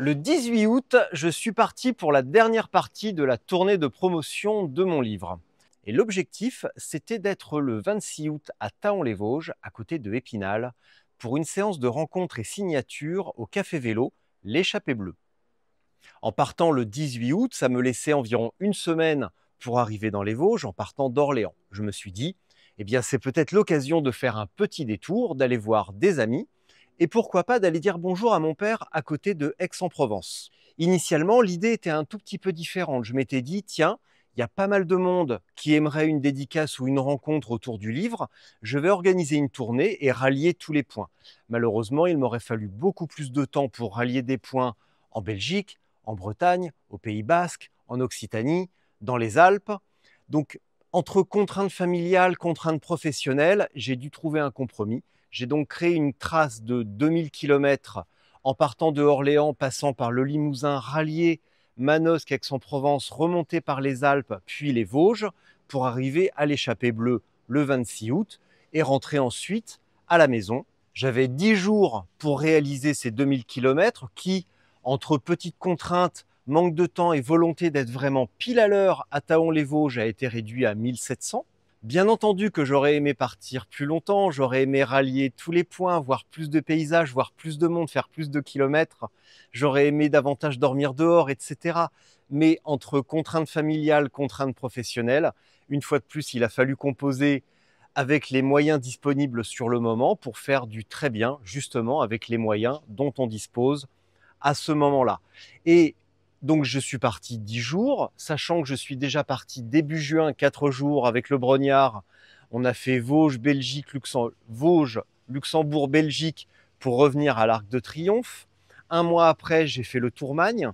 Le 18 août, je suis parti pour la dernière partie de la tournée de promotion de mon livre. Et l'objectif, c'était d'être le 26 août à Thaon-les-Vosges, à côté de Épinal, pour une séance de rencontres et signatures au Café Vélo, l'Échappée Bleue. En partant le 18 août, ça me laissait environ une semaine pour arriver dans les Vosges en partant d'Orléans. Je me suis dit, eh bien c'est peut-être l'occasion de faire un petit détour, d'aller voir des amis, et pourquoi pas d'aller dire bonjour à mon père à côté de Aix-en-Provence. Initialement, l'idée était un tout petit peu différente. Je m'étais dit, tiens, il y a pas mal de monde qui aimerait une dédicace ou une rencontre autour du livre. Je vais organiser une tournée et rallier tous les points. Malheureusement, il m'aurait fallu beaucoup plus de temps pour rallier des points en Belgique, en Bretagne, au Pays Basque, en Occitanie, dans les Alpes. Donc, entre contraintes familiales, contraintes professionnelles, j'ai dû trouver un compromis. J'ai donc créé une trace de 2000 km en partant de Orléans, passant par le Limousin, rallier Manosque, Aix-en-Provence, remonter par les Alpes, puis les Vosges, pour arriver à l'Échappée Bleue le 26 août et rentrer ensuite à la maison. J'avais 10 jours pour réaliser ces 2000 km qui, entre petites contraintes, manque de temps et volonté d'être vraiment pile à l'heure à Thaon-les-Vosges, a été réduit à 1700. Bien entendu que j'aurais aimé partir plus longtemps, j'aurais aimé rallier tous les points, voir plus de paysages, voir plus de monde, faire plus de kilomètres. J'aurais aimé davantage dormir dehors, etc. Mais entre contraintes familiales, contraintes professionnelles, une fois de plus, il a fallu composer avec les moyens disponibles sur le moment pour faire du très bien, justement, avec les moyens dont on dispose à ce moment-là. Et donc, je suis parti 10 jours, sachant que je suis déjà parti début juin, 4 jours avec le Brognard. On a fait Vosges, Luxembourg, Belgique pour revenir à l'Arc de Triomphe. Un mois après, j'ai fait le Tourmagne.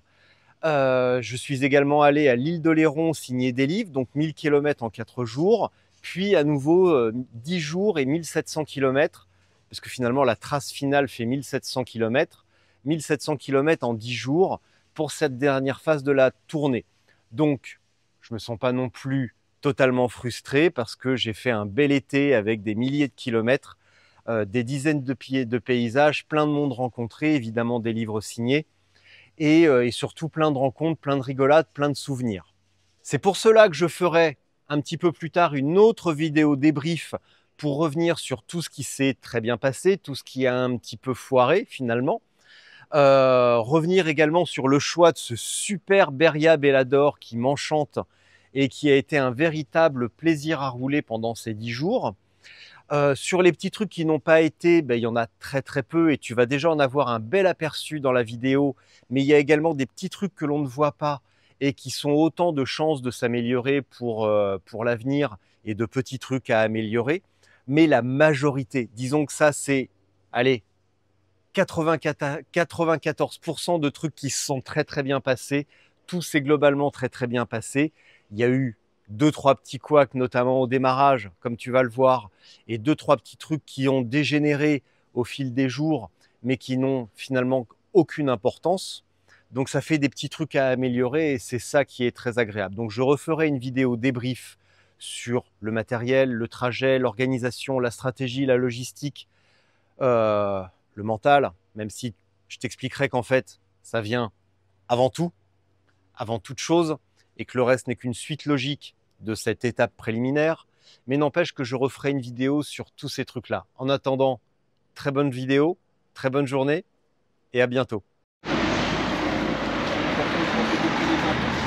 Je suis également allé à l'île d'Oléron signer des livres, donc 1000 km en 4 jours. Puis à nouveau 10 jours et 1700 km, parce que finalement la trace finale fait 1700 km. 1700 km en 10 jours pour cette dernière phase de la tournée. Donc, je ne me sens pas non plus totalement frustré parce que j'ai fait un bel été avec des milliers de kilomètres, des dizaines de paysages, plein de monde rencontré, évidemment des livres signés et surtout plein de rencontres, plein de rigolades, plein de souvenirs. C'est pour cela que je ferai un petit peu plus tard une autre vidéo débrief pour revenir sur tout ce qui s'est très bien passé, tout ce qui a un petit peu foiré finalement. Revenir également sur le choix de ce super Beria Bellador qui m'enchante et qui a été un véritable plaisir à rouler pendant ces 10 jours. Sur les petits trucs qui n'ont pas été, il y en a très très peu et tu vas déjà en avoir un bel aperçu dans la vidéo, mais il y a également des petits trucs que l'on ne voit pas et qui sont autant de chances de s'améliorer pour l'avenir et de petits trucs à améliorer. Mais la majorité, disons que ça c'est, allez, 94% de trucs qui se sont très très bien passés. Tout s'est globalement très très bien passé. Il y a eu 2-3 petits couacs, notamment au démarrage, comme tu vas le voir, et 2-3 petits trucs qui ont dégénéré au fil des jours, mais qui n'ont finalement aucune importance. Donc ça fait des petits trucs à améliorer et c'est ça qui est très agréable. Donc je referai une vidéo débrief sur le matériel, le trajet, l'organisation, la stratégie, la logistique, le mental, même si je t'expliquerai qu'en fait, ça vient avant tout, avant toute chose, et que le reste n'est qu'une suite logique de cette étape préliminaire. Mais n'empêche que je referai une vidéo sur tous ces trucs-là. En attendant, très bonne vidéo, très bonne journée, et à bientôt.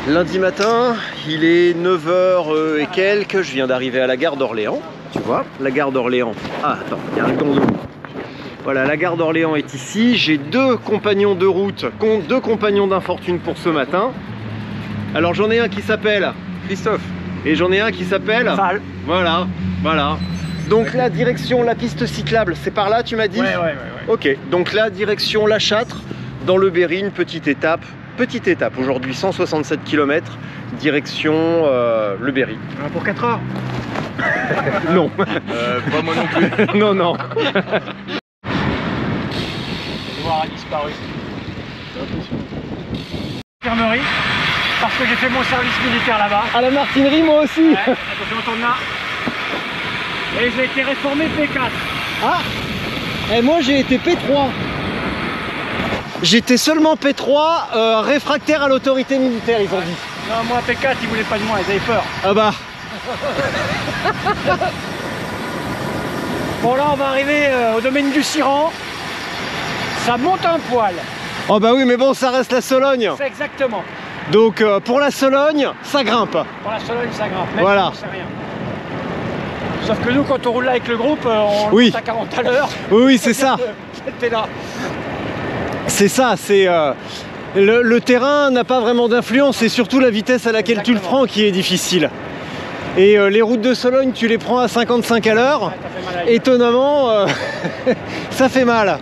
Lundi matin, il est 9h et quelques, je viens d'arriver à la gare d'Orléans. Tu vois, la gare d'Orléans. Ah, attends, il y a un gant de roue. Voilà, la gare d'Orléans est ici. J'ai 2 compagnons de route, 2 compagnons d'infortune pour ce matin. Alors j'en ai un qui s'appelle Christophe et j'en ai un qui s'appelle Val. Voilà, voilà. Donc là, direction la piste cyclable, c'est par là tu m'as dit? Ouais. Ok, donc là, direction La Châtre, dans le Berry, une petite étape. Petite étape, aujourd'hui 167 km, direction le Berry. Pour 4 heures? Non. Pas moi non plus. Non, non. A disparu. Infirmerie, parce que j'ai fait mon service militaire là-bas. À la Martinerie, moi aussi. Ouais, attention, on tourne là. Et j'ai été réformé P4. Ah. Et moi j'ai été P3. J'étais seulement P3, réfractaire à l'autorité militaire, ils ont dit. Non, moi P4, ils voulaient pas de moi, ils avaient peur. Ah bah. Bon là, on va arriver au domaine du Siran. Ça monte un poil. Oh bah oui, mais bon, ça reste la Sologne. C'est exactement. Donc pour la Sologne, ça grimpe. Pour la Sologne, ça grimpe. Même Voilà. si on sait rien. Sauf que nous, quand on roule là avec le groupe, on Oui. monte à 40 à l'heure. Oui, oui, c'est ça. C'était là. C'est ça, c'est le terrain n'a pas vraiment d'influence, c'est surtout la vitesse à laquelle tu le Exactement. prends qui est difficile. Et les routes de Sologne, tu les prends à 55 à l'heure. Ouais, ça fait mal à l'œil. Étonnamment, ça fait mal.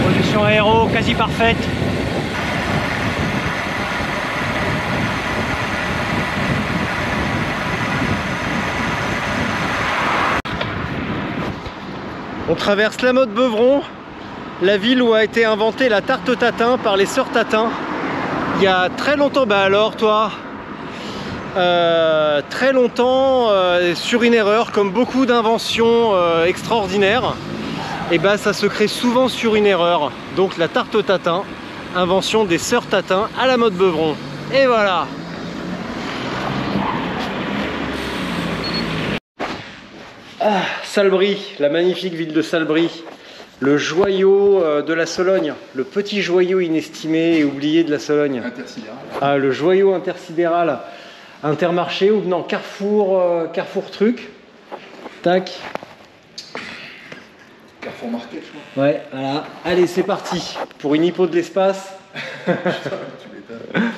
Position aéro quasi parfaite. On traverse la Motte Beuvron, la ville où a été inventée la tarte tatin par les sœurs Tatin. Il y a très longtemps, bah alors toi, très longtemps, sur une erreur, comme beaucoup d'inventions extraordinaires, et bah ça se crée souvent sur une erreur. Donc la tarte tatin, invention des sœurs Tatin à la Motte Beuvron. Et voilà. Ah, Salbris, la magnifique ville de Salbris, le joyau de la Sologne, le petit joyau inestimé et oublié de la Sologne. Intersidéral. Ah, le joyau intersidéral, Intermarché ou non, Carrefour, Carrefour Truc. Tac. Carrefour Market, je crois. Ouais, voilà. Allez, c'est parti pour une hippo de l'espace. Tu m'étonnes.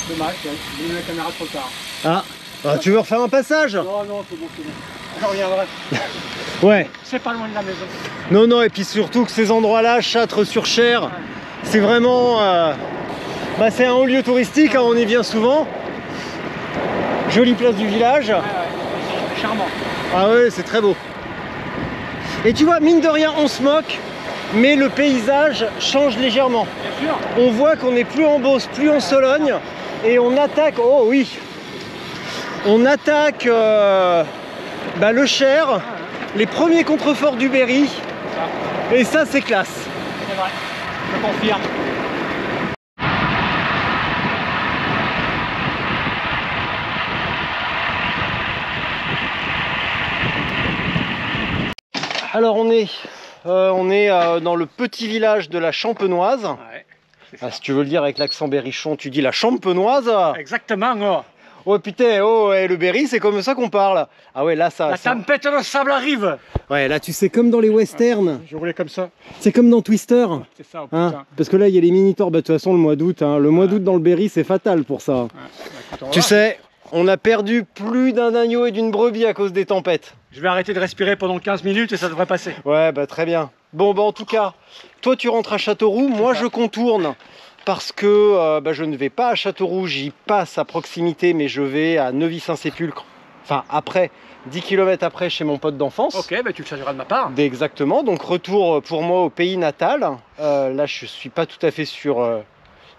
Dommage, j'ai mis la caméra trop tard. Ah, tu veux refaire un passage? Non, non, c'est bon, c'est bon. Je reviendrai. Ouais. C'est pas loin de la maison. Non, non, et puis surtout que ces endroits-là, Châtres-sur-Cher, c'est vraiment... bah, c'est un haut lieu touristique, hein, on y vient souvent. Jolie place du village. Ouais, ouais, c'est charmant. Ah ouais, c'est très beau. Et tu vois, mine de rien, on se moque, mais le paysage change légèrement. Bien sûr. On voit qu'on n'est plus en Beauce, plus en Sologne, et on attaque, oh oui, on attaque bah, le Cher, les premiers contreforts du Berry, et ça c'est classe. C'est vrai. Je confirme. Alors on est dans le petit village de la Champenoise. Ouais. Ah, si tu veux le dire avec l'accent berrichon, tu dis la Champenoise. Exactement. Oh. Oh putain, oh, le Berry, c'est comme ça qu'on parle. Ah ouais, là ça... La tempête de sable arrive. Ouais, là tu sais, comme dans les westerns, Je roulais comme ça. c'est comme dans Twister. C'est ça, oh, Hein, putain. parce que là il y a les Minitors, bah, de toute façon le mois d'août, hein, le mois d'août dans le Berry c'est fatal pour ça. Ouais, bah, écoute, on Tu va. sais, on a perdu plus d'un agneau et d'une brebis à cause des tempêtes. Je vais arrêter de respirer pendant 15 minutes et ça devrait passer. Ouais, bah très bien. Bon, bah en tout cas, toi tu rentres à Châteauroux, moi je contourne parce que bah, je ne vais pas à Châteauroux, j'y passe à proximité, mais je vais à Neuvy-Saint-Sépulcre. Enfin, après, 10 km après chez mon pote d'enfance. Ok, bah tu le salueras de ma part. Exactement, donc retour pour moi au pays natal. Là, je suis pas tout à fait sur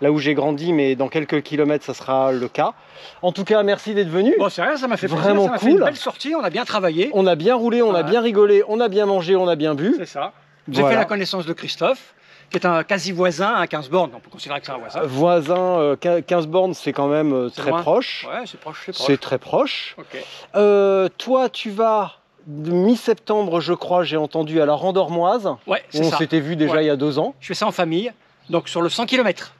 là où j'ai grandi, mais dans quelques kilomètres, ça sera le cas. En tout cas, merci d'être venu. Bon, c'est rien, ça m'a fait plaisir, Vraiment ça m'a fait cool. une belle sortie, on a bien travaillé. On a bien roulé, on a Ouais. bien rigolé, on a bien mangé, on a bien bu. C'est ça. J'ai Voilà. fait la connaissance de Christophe, qui est un quasi voisin à 15 bornes, on peut considérer que c'est un voisin. Voisin, 15 bornes, c'est quand même C'est très loin. proche. Ouais, c'est proche, c'est proche. C'est très proche. Ok. Toi, tu vas de mi-septembre, je crois, j'ai entendu, à la Rendormoise. Ouais, c'est On ça. s'était vu déjà Ouais. il y a 2 ans. Je fais ça en famille, donc sur le 100 km.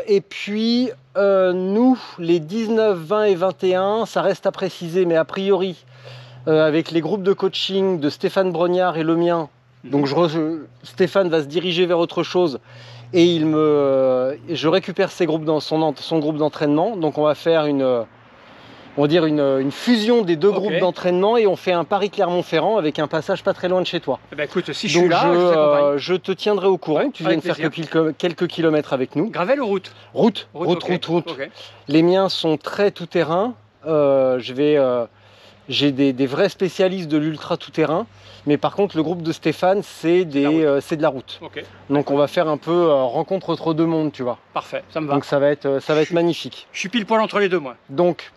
Et puis, nous, les 19, 20 et 21, ça reste à préciser, mais a priori, avec les groupes de coaching de Stéphane Brognard et le mien, donc Stéphane va se diriger vers autre chose et je récupère ses groupes dans son groupe d'entraînement. Donc on va faire on va dire une fusion des deux Ok. groupes d'entraînement et on fait un Paris-Clermont-Ferrand avec un passage pas très loin de chez toi. Eh ben, écoute, si je Donc suis là, je t'accompagne. je te tiendrai au courant. Ouais, Tu viens de avec faire quelques kilomètres avec nous. Gravel ou route? Route. Ok. Les miens sont très tout-terrain. J'ai des vrais spécialistes de l'ultra tout-terrain. Mais par contre, le groupe de Stéphane, c'est de la route. Ok, Donc on va faire un peu rencontre entre deux mondes, tu vois. parfait, ça me va. Donc ça va être magnifique. Je suis pile poil entre les deux, moi. Donc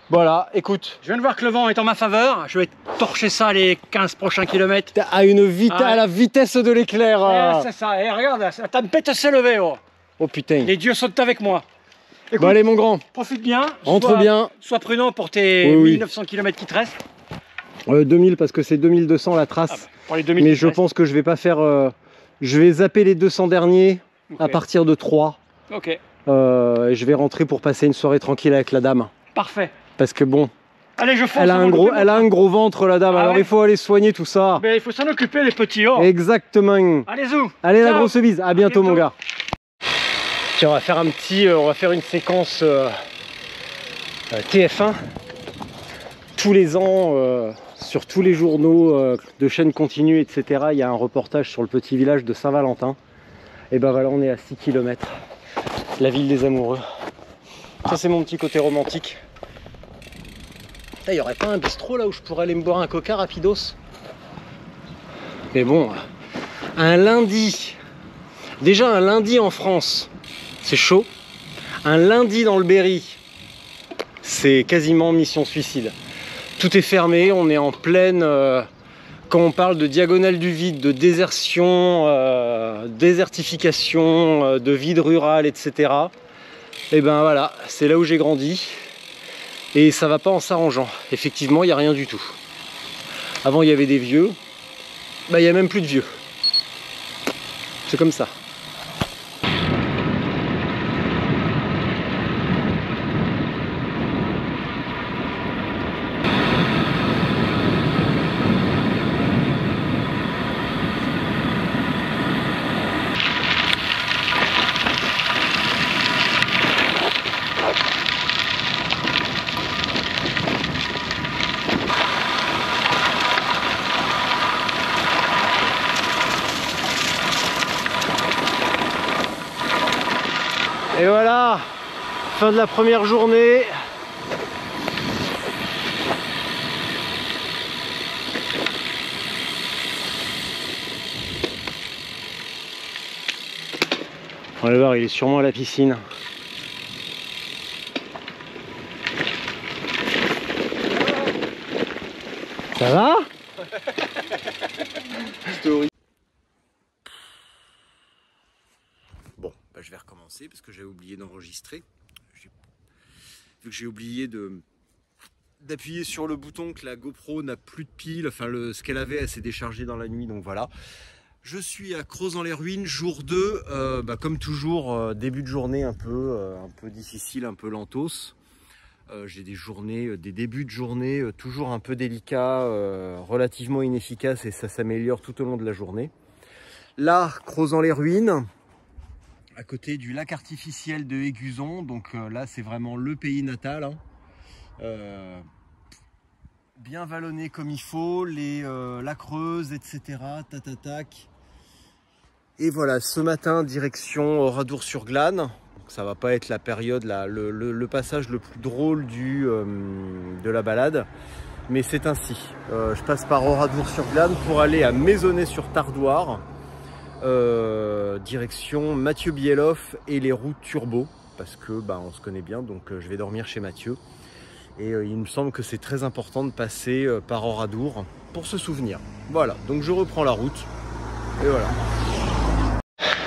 voilà, écoute. Je viens de voir que le vent est en ma faveur. Je vais torcher ça les 15 prochains kilomètres. À Ah, la vitesse de l'éclair. Eh, c'est ça. Et regarde, la tempête s'est levée. Oh. Oh putain. Les dieux sont avec moi. Écoute, Bon allez mon grand, profite bien. rentre bien. Sois prudent pour tes Oui, oui. 1900 km qui te restent. 2000 parce que c'est 2200 la trace. Ah bah, pour les 2000 Mais qui te je restent. pense que je vais pas faire... je vais zapper les 200 derniers à Ok. partir de 3. Ok, Et je vais rentrer pour passer une soirée tranquille avec la dame. parfait. Parce que bon, Allez, je fonce. elle a avant un de gros, louper mon elle a train. un gros ventre la dame, Ah alors ouais. il faut aller soigner tout ça. Mais il faut s'en occuper, les petits. Oh. Exactement. Allez, zou. Allez, la Ciao. grosse bise, à bientôt mon bientôt. gars. Tiens, on va faire une séquence TF1. Tous les ans, sur tous les journaux de chaînes continues, etc., il y a un reportage sur le petit village de Saint-Valentin. Et ben voilà, on est à 6 km. La ville des amoureux. Ça, c'est mon petit côté romantique. Il n'y aurait pas un bistrot là où je pourrais aller me boire un coca rapidos? Mais bon, un lundi, déjà un lundi en France, c'est chaud. Un lundi dans le Berry, c'est quasiment mission suicide. Tout est fermé, on est en pleine... quand on parle de diagonale du vide, de désertion, désertification, de vide rural, etc. Et ben voilà, c'est là où j'ai grandi. Et ça va pas en s'arrangeant. Effectivement, il n'y a rien du tout. Avant, il y avait des vieux. Bah, il n'y a même plus de vieux. C'est comme ça. Et voilà, fin de la première journée. On va le voir, il est sûrement à la piscine. Ça va? Bon, bah je vais recommencer parce que j'avais oublié d'enregistrer. Vu que j'ai oublié d'appuyer sur le bouton, que la GoPro n'a plus de pile, enfin ce qu'elle avait, elle s'est déchargée dans la nuit, donc voilà. Je suis à Crozant-les-Ruines, jour 2, comme toujours, début de journée un peu difficile, un peu lentos. J'ai des débuts de journée toujours un peu délicats, relativement inefficaces et ça s'améliore tout au long de la journée. Là, Crozant-les-Ruines, à côté du lac artificiel de Éguzon, donc là c'est vraiment le pays natal. Hein. Bien vallonné comme il faut, la Creuse, etc. Tatatac. Et voilà, ce matin, direction Oradour-sur-Glane. Ça va pas être la période, le passage le plus drôle de la balade. Mais c'est ainsi. Je passe par Oradour-sur-Glane pour aller à Maisonnay-sur-Tardoire. Direction Mathieu Bieloff et les routes turbo. Parce que on se connaît bien, donc je vais dormir chez Mathieu. Et il me semble que c'est très important de passer par Oradour pour se souvenir. Voilà, donc je reprends la route. Et voilà.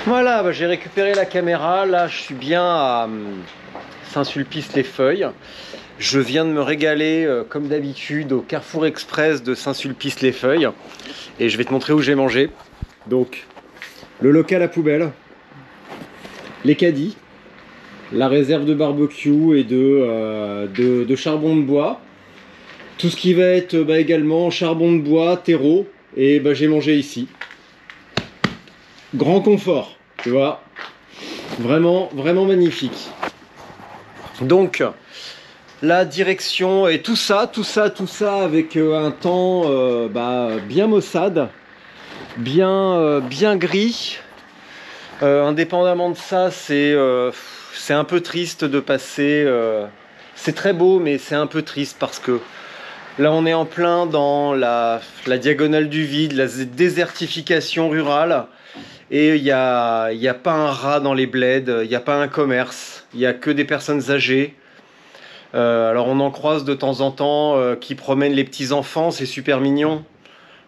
Voilà, j'ai récupéré la caméra. Là, je suis bien à Saint-Sulpice-les-Feuilles. Je viens de me régaler, comme d'habitude, au Carrefour Express de Saint-Sulpice-les-Feuilles. Et je vais te montrer où j'ai mangé. Donc, le local à poubelle, les caddies, la réserve de barbecue et de charbon de bois. Tout ce qui va être également charbon de bois, terreau. Et j'ai mangé ici. Grand confort, tu vois, vraiment, vraiment magnifique. Donc, la direction et tout ça avec un temps bien maussade, bien gris. Indépendamment de ça, c'est un peu triste de passer. C'est très beau, mais c'est un peu triste parce que là, on est en plein dans la diagonale du vide, la désertification rurale. Et il n'y a pas un rat dans les bleds, il n'y a pas un commerce, il n'y a que des personnes âgées. Alors on en croise de temps en temps qui promènent les petits-enfants, c'est super mignon.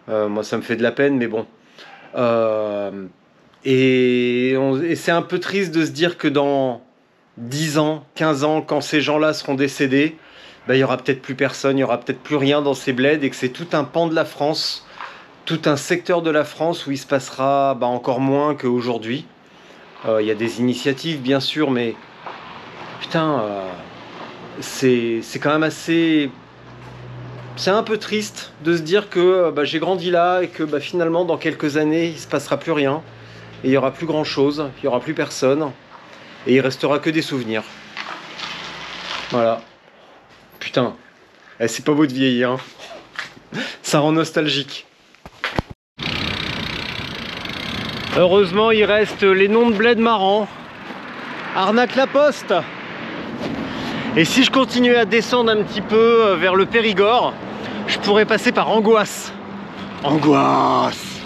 Moi, ça me fait de la peine, mais bon. Et c'est un peu triste de se dire que dans 10 ans, 15 ans, quand ces gens-là seront décédés, il n'y aura peut-être plus personne, il n'y aura peut-être plus rien dans ces bleds et que c'est tout un pan de la France, tout un secteur de la France où il se passera encore moins qu'aujourd'hui. Il y a des initiatives, bien sûr, mais putain, c'est quand même assez... C'est un peu triste de se dire que j'ai grandi là et que finalement, dans quelques années, il ne se passera plus rien. Et il n'y aura plus grand-chose, il n'y aura plus personne. Et il restera que des souvenirs. Voilà. Putain, c'est pas beau de vieillir. Hein. Ça rend nostalgique. Heureusement, il reste les noms de bleds marrants. Arnaque-la-Poste. Et si je continuais à descendre un petit peu vers le Périgord, je pourrais passer par Angoisse. Angoisse.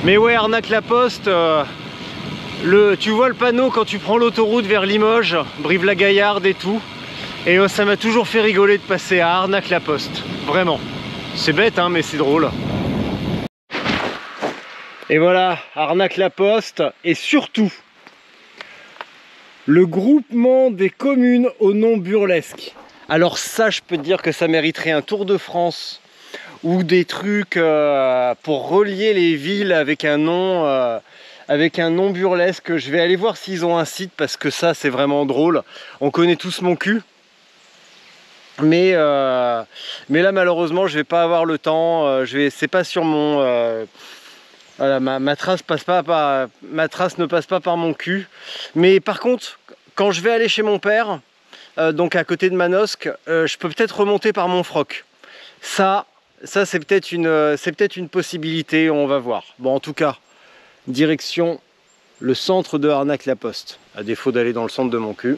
Mais ouais, Arnaque-la-Poste, tu vois le panneau quand tu prends l'autoroute vers Limoges, Brive-la-Gaillarde et tout. Et ça m'a toujours fait rigoler de passer à Arnaque-la-Poste. Vraiment. C'est bête, hein, mais c'est drôle. Et voilà, Arnaque-la-Poste. Et surtout, le groupement des communes au nom burlesque. Alors ça, je peux te dire que ça mériterait un Tour de France ou des trucs pour relier les villes avec un nom burlesque. Je vais aller voir s'ils ont un site parce que ça, c'est vraiment drôle. On connaît tous mon cul. Mais là, malheureusement, je vais pas avoir le temps. C'est pas sur mon... Voilà, ma trace ne passe pas par mon cul. Mais par contre, quand je vais aller chez mon père, donc à côté de Manosque, je peux peut-être remonter par Montfroc. Ça c'est peut-être une possibilité, on va voir. Bon, en tout cas, direction le centre de Arnaque-la-Poste, à défaut d'aller dans le centre de mon cul.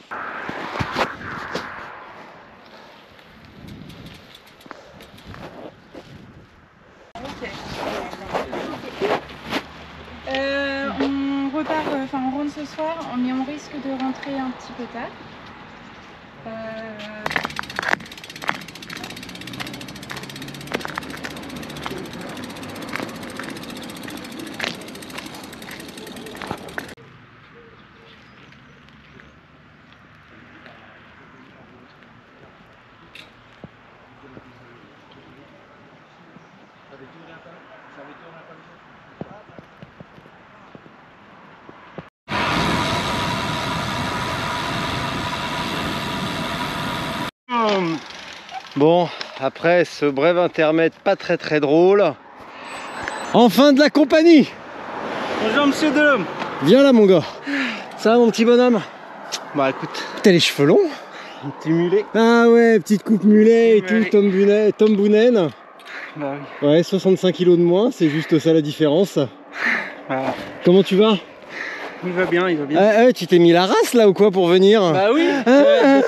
On rentre ce soir, mais on risque de rentrer un petit peu tard. Bon, après ce bref intermède pas très drôle, enfin de la compagnie. Bonjour monsieur Delhomme. Viens là mon gars. Ça va mon petit bonhomme? Bah écoute. T'as les cheveux longs? Un petit mulet. Ah ouais, petite coupe mulet et tout, Tom Boonen. Bah oui. Ouais, 65 kg de moins, c'est juste ça la différence. Voilà. Comment tu vas? Il va bien, il va bien. Ah, tu t'es mis la race là ou quoi pour venir? Bah oui,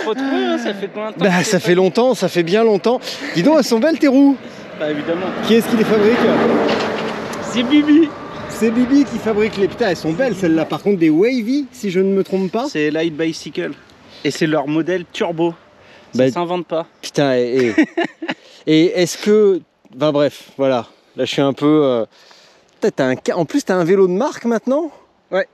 faut trouver, hein, ça fait combien de temps? Bah ça fait longtemps, ça fait bien longtemps. Dis donc, elles sont belles tes roues. Bah évidemment. Qui est-ce qui les fabrique? C'est Bibi. C'est Bibi qui fabrique les... Putain, elles sont belles celles-là, par contre des Wavy, si je ne me trompe pas. C'est Light Bicycle. Et c'est leur modèle turbo. Ça s'invente pas. Putain, et est-ce que... Enfin bref, voilà. Là je suis un peu... En plus t'as un vélo de marque maintenant? Ouais.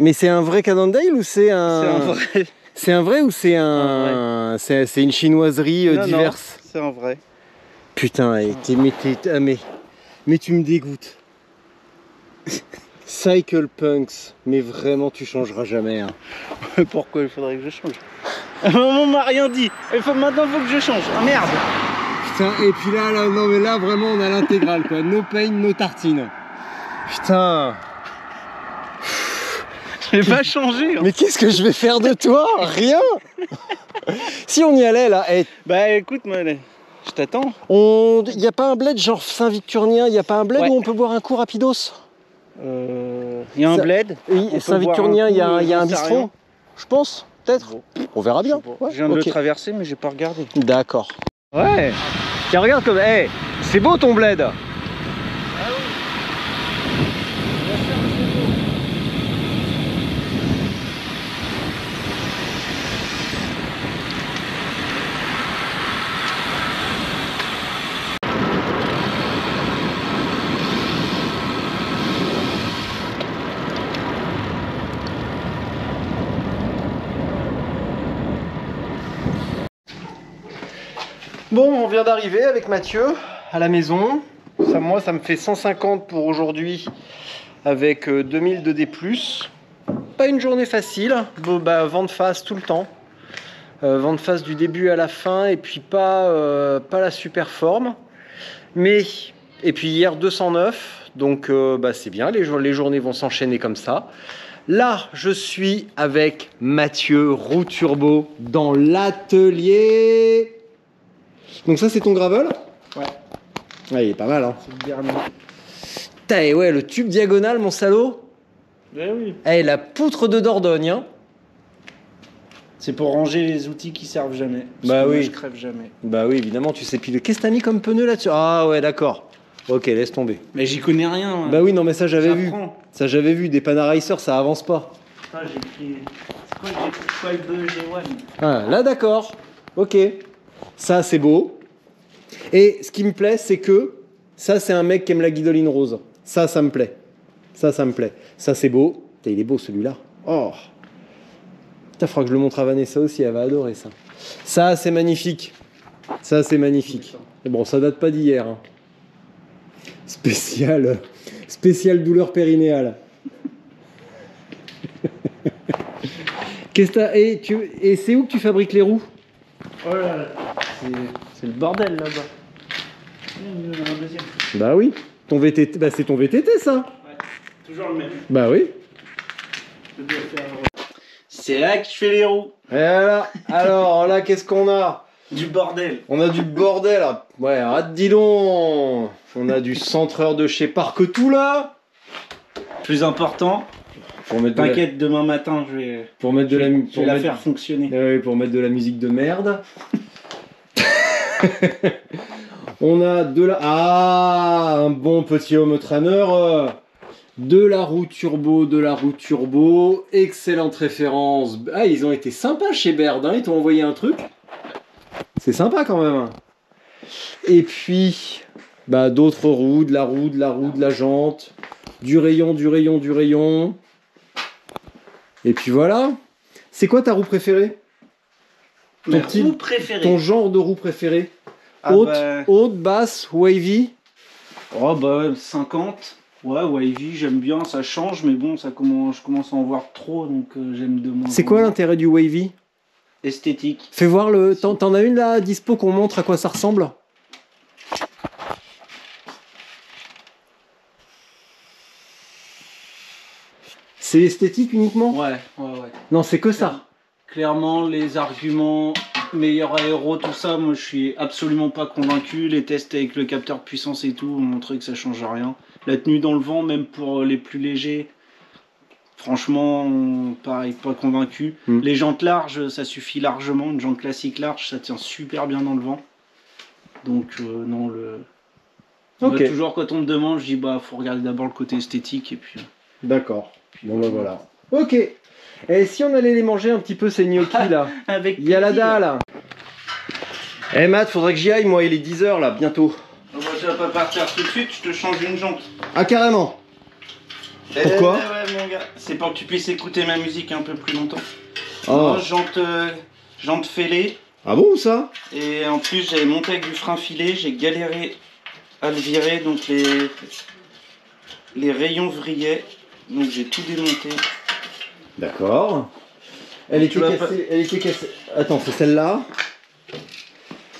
Mais c'est un vrai Cannondale ou c'est un... C'est un vrai. C'est un vrai ou c'est un... C'est une chinoiserie diverse? Non, c'est un vrai. Putain, mais tu me dégoûtes. Cycle Punks, mais vraiment tu changeras jamais. Hein. Pourquoi il faudrait que je change? On m'a rien dit. Maintenant il faut que je change. Ah merde. Putain, et puis là, non mais là vraiment on a l'intégrale quoi. No pain, no tartine. Putain. J'ai pas changé. Hein. Mais qu'est-ce que je vais faire de toi? Rien. Si on y allait là, Bah écoute, moi, je t'attends. il n'y a pas un bled genre Saint-Victurnien, il n'y a pas un bled Ouais. où on peut boire un coup rapidos? Il y a un Ça- bled. Oui, Saint-Victurnien, il y a un bistrot, je pense, peut-être. Bon. On verra bien. Ouais, Je viens de ok. le traverser, mais j'ai pas regardé. D'accord. Ouais. Tiens, regarde comme. Hey, c'est beau ton bled. Bon, on vient d'arriver avec Mathieu à la maison. Moi, ça me fait 150 pour aujourd'hui avec 2000 de D+. Pas une journée facile. Bon, bah, vent de face tout le temps. Vent de face du début à la fin et puis pas la super forme. Mais, et puis hier 209, donc bah, c'est bien, les journées vont s'enchaîner comme ça. Là, je suis avec Mathieu, roue turbo, dans l'atelier. Donc ça, c'est ton gravel? Ouais. Ouais, il est pas mal, hein. C'est le dernier. Putain, et ouais, le tube diagonal, mon salaud. Ouais, oui. Eh, la poutre de Dordogne, hein. C'est pour ranger les outils qui servent jamais. Parce Bah que moi, oui. je crève jamais. Bah oui, évidemment, tu sais piler. Qu'est-ce que t'as mis comme pneu là-dessus? Ah ouais, d'accord. Ok, laisse tomber. Mais j'y connais rien. Hein. Bah oui, non, mais ça, j'avais vu. J'apprends. Ça, j'avais vu. Des Panaracer, ça avance pas. Ah, j'ai pris. C'est quoi, j'ai pris 12 G1. Ah, là, d'accord. Ok. Ça, c'est beau. Et ce qui me plaît, c'est que ça, c'est un mec qui aime la guidoline rose. Ça me plaît. Ça me plaît. Ça, c'est beau. Putain, il est beau, celui-là. Oh. Putain, faudra que je le montre à Vanessa aussi. Elle va adorer ça. Ça, c'est magnifique. Ça, c'est magnifique. Et bon, ça date pas d'hier. Hein. Spécial douleur périnéale. Qu'est-ce que t'as... Et c'est où que tu fabriques les roues? Oh là là. C'est le bordel là-bas. Il y en a un deuxième. Bah oui. Ton VTT, bah c'est ton VTT ça. Ouais. Toujours le même. Bah oui. Je dois faire... C'est là que je fais les roues. Et voilà. Alors là, qu'est-ce qu'on a? Du bordel. On a du bordel. Ouais, arrête, dis donc. On a du centreur de chez Parquetout là. Plus important. Pour mettre T'inquiète, demain matin, je vais la faire fonctionner. Oui, pour mettre de la musique de merde. On a un bon petit home trainer. De la roue turbo. Excellente référence. Ah, ils ont été sympas chez Baird, hein, ils t'ont envoyé un truc. C'est sympa quand même. Et puis, bah, d'autres roues, de la jante, du rayon. Et puis voilà. C'est quoi ta roue préférée? Ma roue préférée. Ton genre de roue préférée? Ah Haute, basse, wavy? Oh bah 50. Ouais, wavy, j'aime bien, ça change, mais bon, je commence à en voir trop, donc j'aime de moins. C'est quoi l'intérêt du wavy? Esthétique. Fais voir le... T'en as une là, dispo, qu'on montre à quoi ça ressemble? C'est esthétique uniquement? Ouais. Non, c'est que ça. Clairement, les arguments, meilleur aéro, tout ça, moi je suis absolument pas convaincu. Les tests avec le capteur de puissance et tout ont montré que ça change rien. La tenue dans le vent, même pour les plus légers, franchement, pareil, pas convaincu. Les jantes larges, ça suffit largement. Une jante classique large, ça tient super bien dans le vent. Donc non, Ok. Moi, toujours quand on me demande, je dis bah faut regarder d'abord le côté esthétique et puis. D'accord. Bon bah voilà. Ok. Et si on allait les manger un petit peu ces gnocchis là? Avec Il y a la plaisir. dalle. Eh Matt, faudrait que j'y aille, moi il est 10h là, bientôt. Moi je vais pas partir tout de suite, je te change une jante. Ah carrément. Pourquoi? Ouais mon gars, c'est pour que tu puisses écouter ma musique un peu plus longtemps. Oh. Moi, jante fêlée. Ah bon ça? Et en plus j'avais monté avec du frein filé, j'ai galéré à le virer, donc les rayons vrillaient, donc j'ai tout démonté. D'accord. Elle était cassée. Attends, c'est celle-là?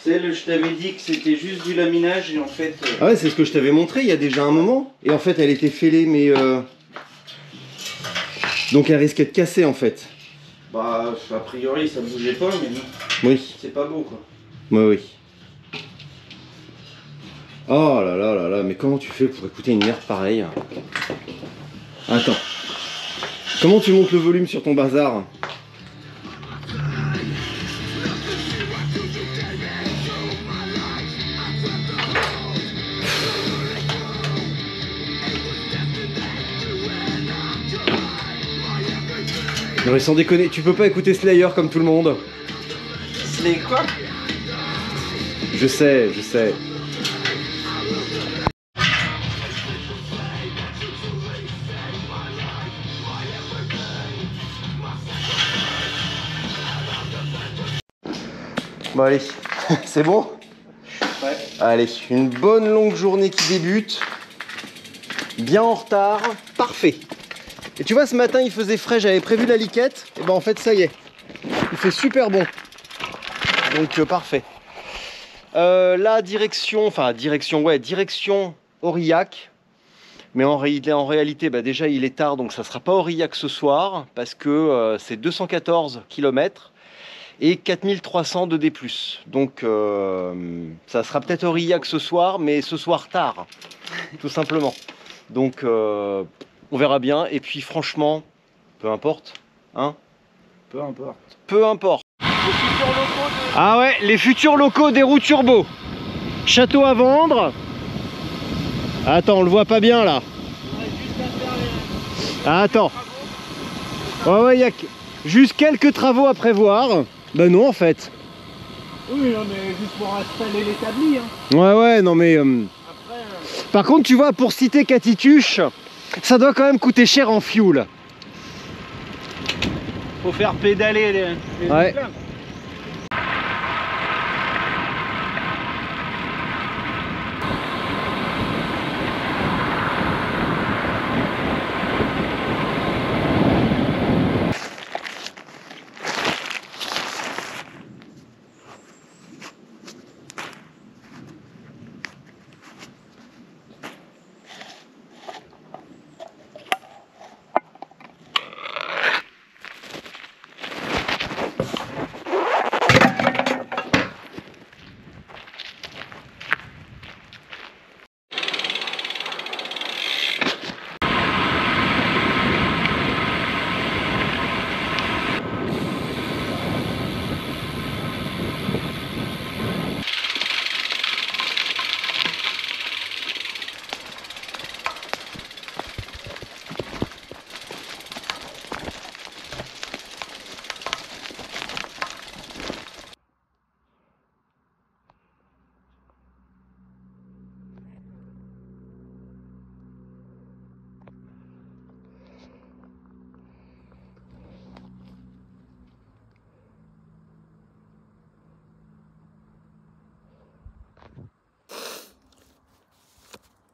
Celle, je t'avais dit que c'était juste du laminage et en fait... Ah ouais, c'est ce que je t'avais montré il y a déjà un moment. Et en fait, elle était fêlée, mais... Donc elle risquait de casser en fait. Bah, a priori, ça bougeait pas, mais non. Oui. C'est pas beau, quoi. Oui, oui. Oh là là là là, mais comment tu fais pour écouter une merde pareille? Attends. Comment tu montes le volume sur ton bazar? Non mais sans déconner, tu peux pas écouter Slayer comme tout le monde. Slayer quoi? Je sais, je sais. Bon allez, c'est bon? Ouais. Allez, une bonne longue journée qui débute. Bien en retard, parfait. Et tu vois, ce matin il faisait frais, j'avais prévu la liquette. Et ben en fait ça y est, il fait super bon. Donc parfait. Là direction Aurillac. Mais en réalité, bah, déjà il est tard, donc ça sera pas Aurillac ce soir, parce que c'est 214 km et 4300 de D+. Donc ça sera peut-être Aurillac ce soir, mais ce soir tard, tout simplement. Donc on verra bien, et puis franchement, peu importe, hein. Peu importe. Peu importe. Ah ouais, les futurs locaux des roues turbo. Château à vendre. Attends, on le voit pas bien là. Ah, attends. Ouais, il y a juste quelques travaux à prévoir. Ben non, en fait. Oui, non, mais juste pour installer l'établi. Hein. Ouais, non mais... Après, Par contre, tu vois, pour citer Catituche, ça doit quand même coûter cher en fuel. faut faire pédaler les Ouais. pleins.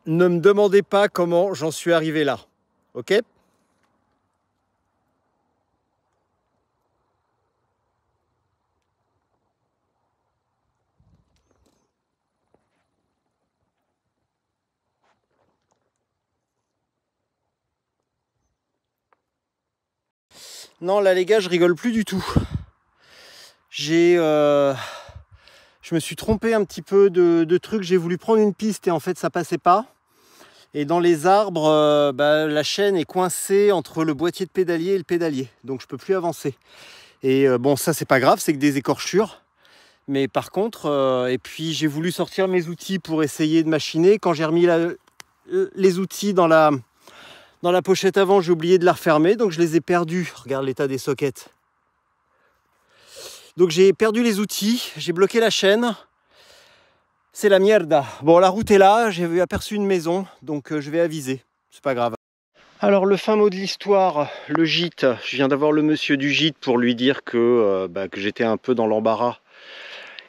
Ne me demandez pas comment j'en suis arrivé là, ok? Non, là les gars, je rigole plus du tout. Je me suis trompé un petit peu de trucs, j'ai voulu prendre une piste et en fait ça passait pas. Et dans les arbres, la chaîne est coincée entre le boîtier de pédalier et le pédalier. Donc je peux plus avancer. Et bon, ça c'est pas grave, c'est que des écorchures. Mais par contre, et puis j'ai voulu sortir mes outils pour essayer de machiner. Quand j'ai remis les outils dans la pochette avant, j'ai oublié de la refermer. Donc je les ai perdus. Regarde l'état des sockets. Donc j'ai perdu les outils, j'ai bloqué la chaîne. C'est la mierda. Bon, la route est là, j'ai aperçu une maison, donc je vais aviser. C'est pas grave. Alors le fin mot de l'histoire, le gîte. Je viens d'avoir le monsieur du gîte pour lui dire que j'étais un peu dans l'embarras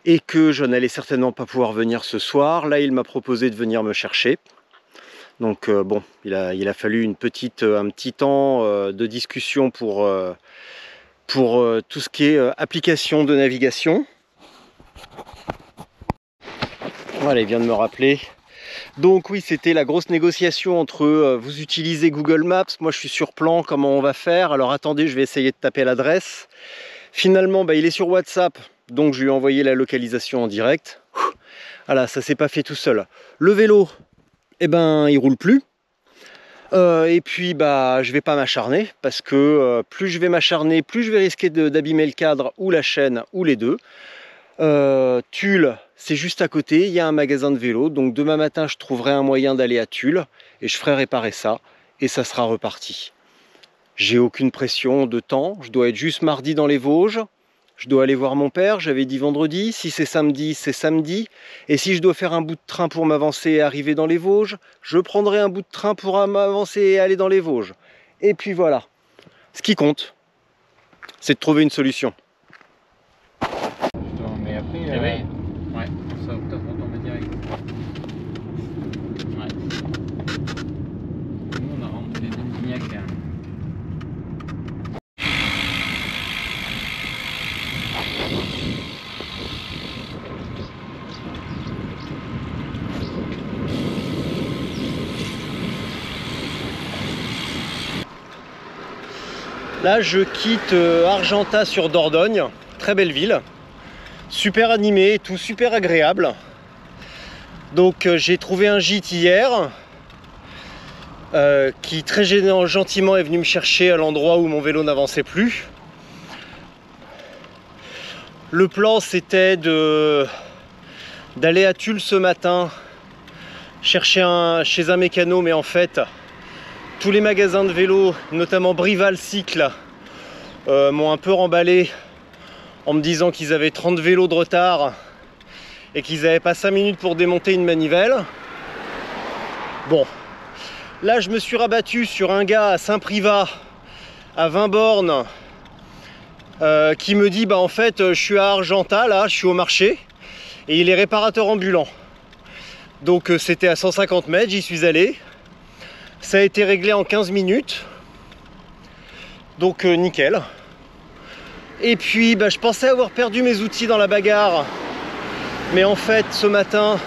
et que je n'allais certainement pas pouvoir venir ce soir. Là, il m'a proposé de venir me chercher. Donc bon, il a fallu un petit temps de discussion pour tout ce qui est application de navigation. Voilà, il vient de me rappeler. Donc oui, c'était la grosse négociation entre vous utilisez Google Maps, moi je suis sur plan, comment on va faire? Alors attendez, je vais essayer de taper l'adresse. Finalement, bah, il est sur WhatsApp, donc je lui ai envoyé la localisation en direct. Voilà, ça s'est pas fait tout seul. Le vélo, eh ben, il roule plus. Et puis bah je vais pas m'acharner parce que plus je vais m'acharner, plus je vais risquer d'abîmer le cadre ou la chaîne ou les deux. Tulle, c'est juste à côté, il y a un magasin de vélo, donc demain matin je trouverai un moyen d'aller à Tulle et je ferai réparer ça et ça sera reparti. J'ai aucune pression de temps, je dois être juste mardi dans les Vosges, je dois aller voir mon père, j'avais dit vendredi, si c'est samedi, c'est samedi, et si je dois faire un bout de train pour m'avancer et arriver dans les Vosges, je prendrai un bout de train pour m'avancer et aller dans les Vosges. Et puis voilà, ce qui compte, c'est de trouver une solution. Mais après, ouais, ça octobre, on tombe direct. Ouais. Nous, on a rentré les Dignac. Là, je quitte Argentat sur Dordogne, très belle ville, super animée, tout super agréable. Donc j'ai trouvé un gîte hier qui très gentiment est venu me chercher à l'endroit où mon vélo n'avançait plus. Le plan c'était d'aller à Tulle ce matin chercher chez un mécano, mais en fait tous les magasins de vélos, notamment Brival Cycle, m'ont un peu remballé en me disant qu'ils avaient 30 vélos de retard et qu'ils n'avaient pas 5 minutes pour démonter une manivelle. Bon, là je me suis rabattu sur un gars à Saint-Privat, à 20 bornes, qui me dit bah en fait je suis à Argentat, là je suis au marché et il est réparateur ambulant. Donc c'était à 150 mètres, j'y suis allé. Ça a été réglé en 15 minutes. Donc nickel. Et puis bah, je pensais avoir perdu mes outils dans la bagarre. Mais en fait ce matin,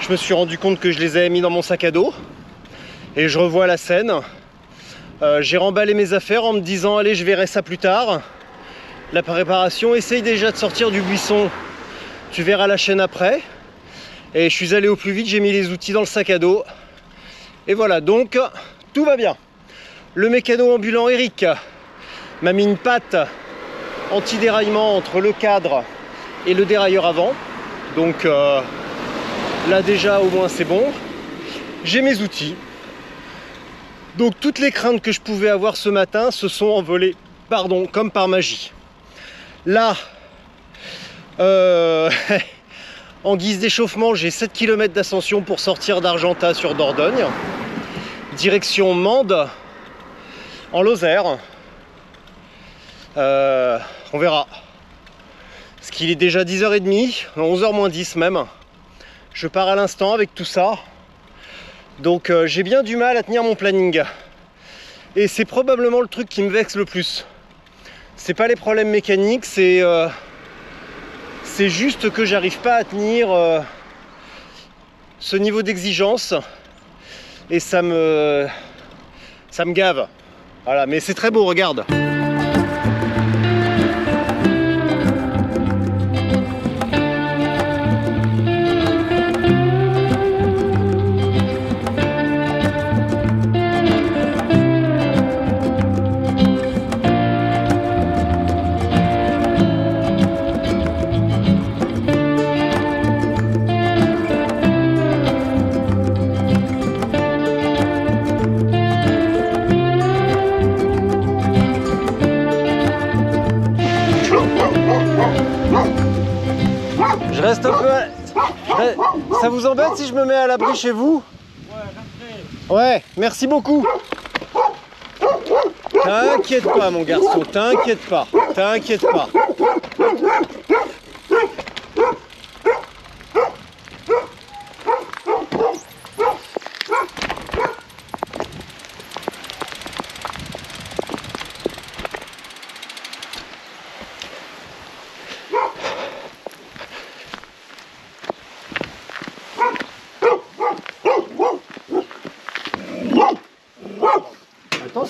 je me suis rendu compte que je les avais mis dans mon sac à dos. Et je revois la scène. J'ai remballé mes affaires en me disant allez je verrai ça plus tard. La préparation, essaye déjà de sortir du buisson. Tu verras la chaîne après. Et je suis allé au plus vite, j'ai mis les outils dans le sac à dos. Et voilà, donc tout va bien. Le mécano ambulant Eric m'a mis une patte anti-déraillement entre le cadre et le dérailleur avant. Donc là déjà au moins c'est bon. J'ai mes outils. Donc toutes les craintes que je pouvais avoir ce matin se sont envolées, pardon, comme par magie. Là, en guise d'échauffement, j'ai 7 km d'ascension pour sortir d'Argentat sur Dordogne. Direction Mende, en Lozère. On verra. Parce qu'il est déjà 10h30, 11h moins 10 même. Je pars à l'instant avec tout ça. Donc j'ai bien du mal à tenir mon planning. Et c'est probablement le truc qui me vexe le plus. C'est pas les problèmes mécaniques, c'est juste que j'arrive pas à tenir ce niveau d'exigence. Et ça me gave. Voilà, mais c'est très beau, regarde. Je reste un peu à... Ça vous embête si je me mets à l'abri chez vous? Ouais, merci beaucoup. T'inquiète pas mon garçon, t'inquiète pas, t'inquiète pas.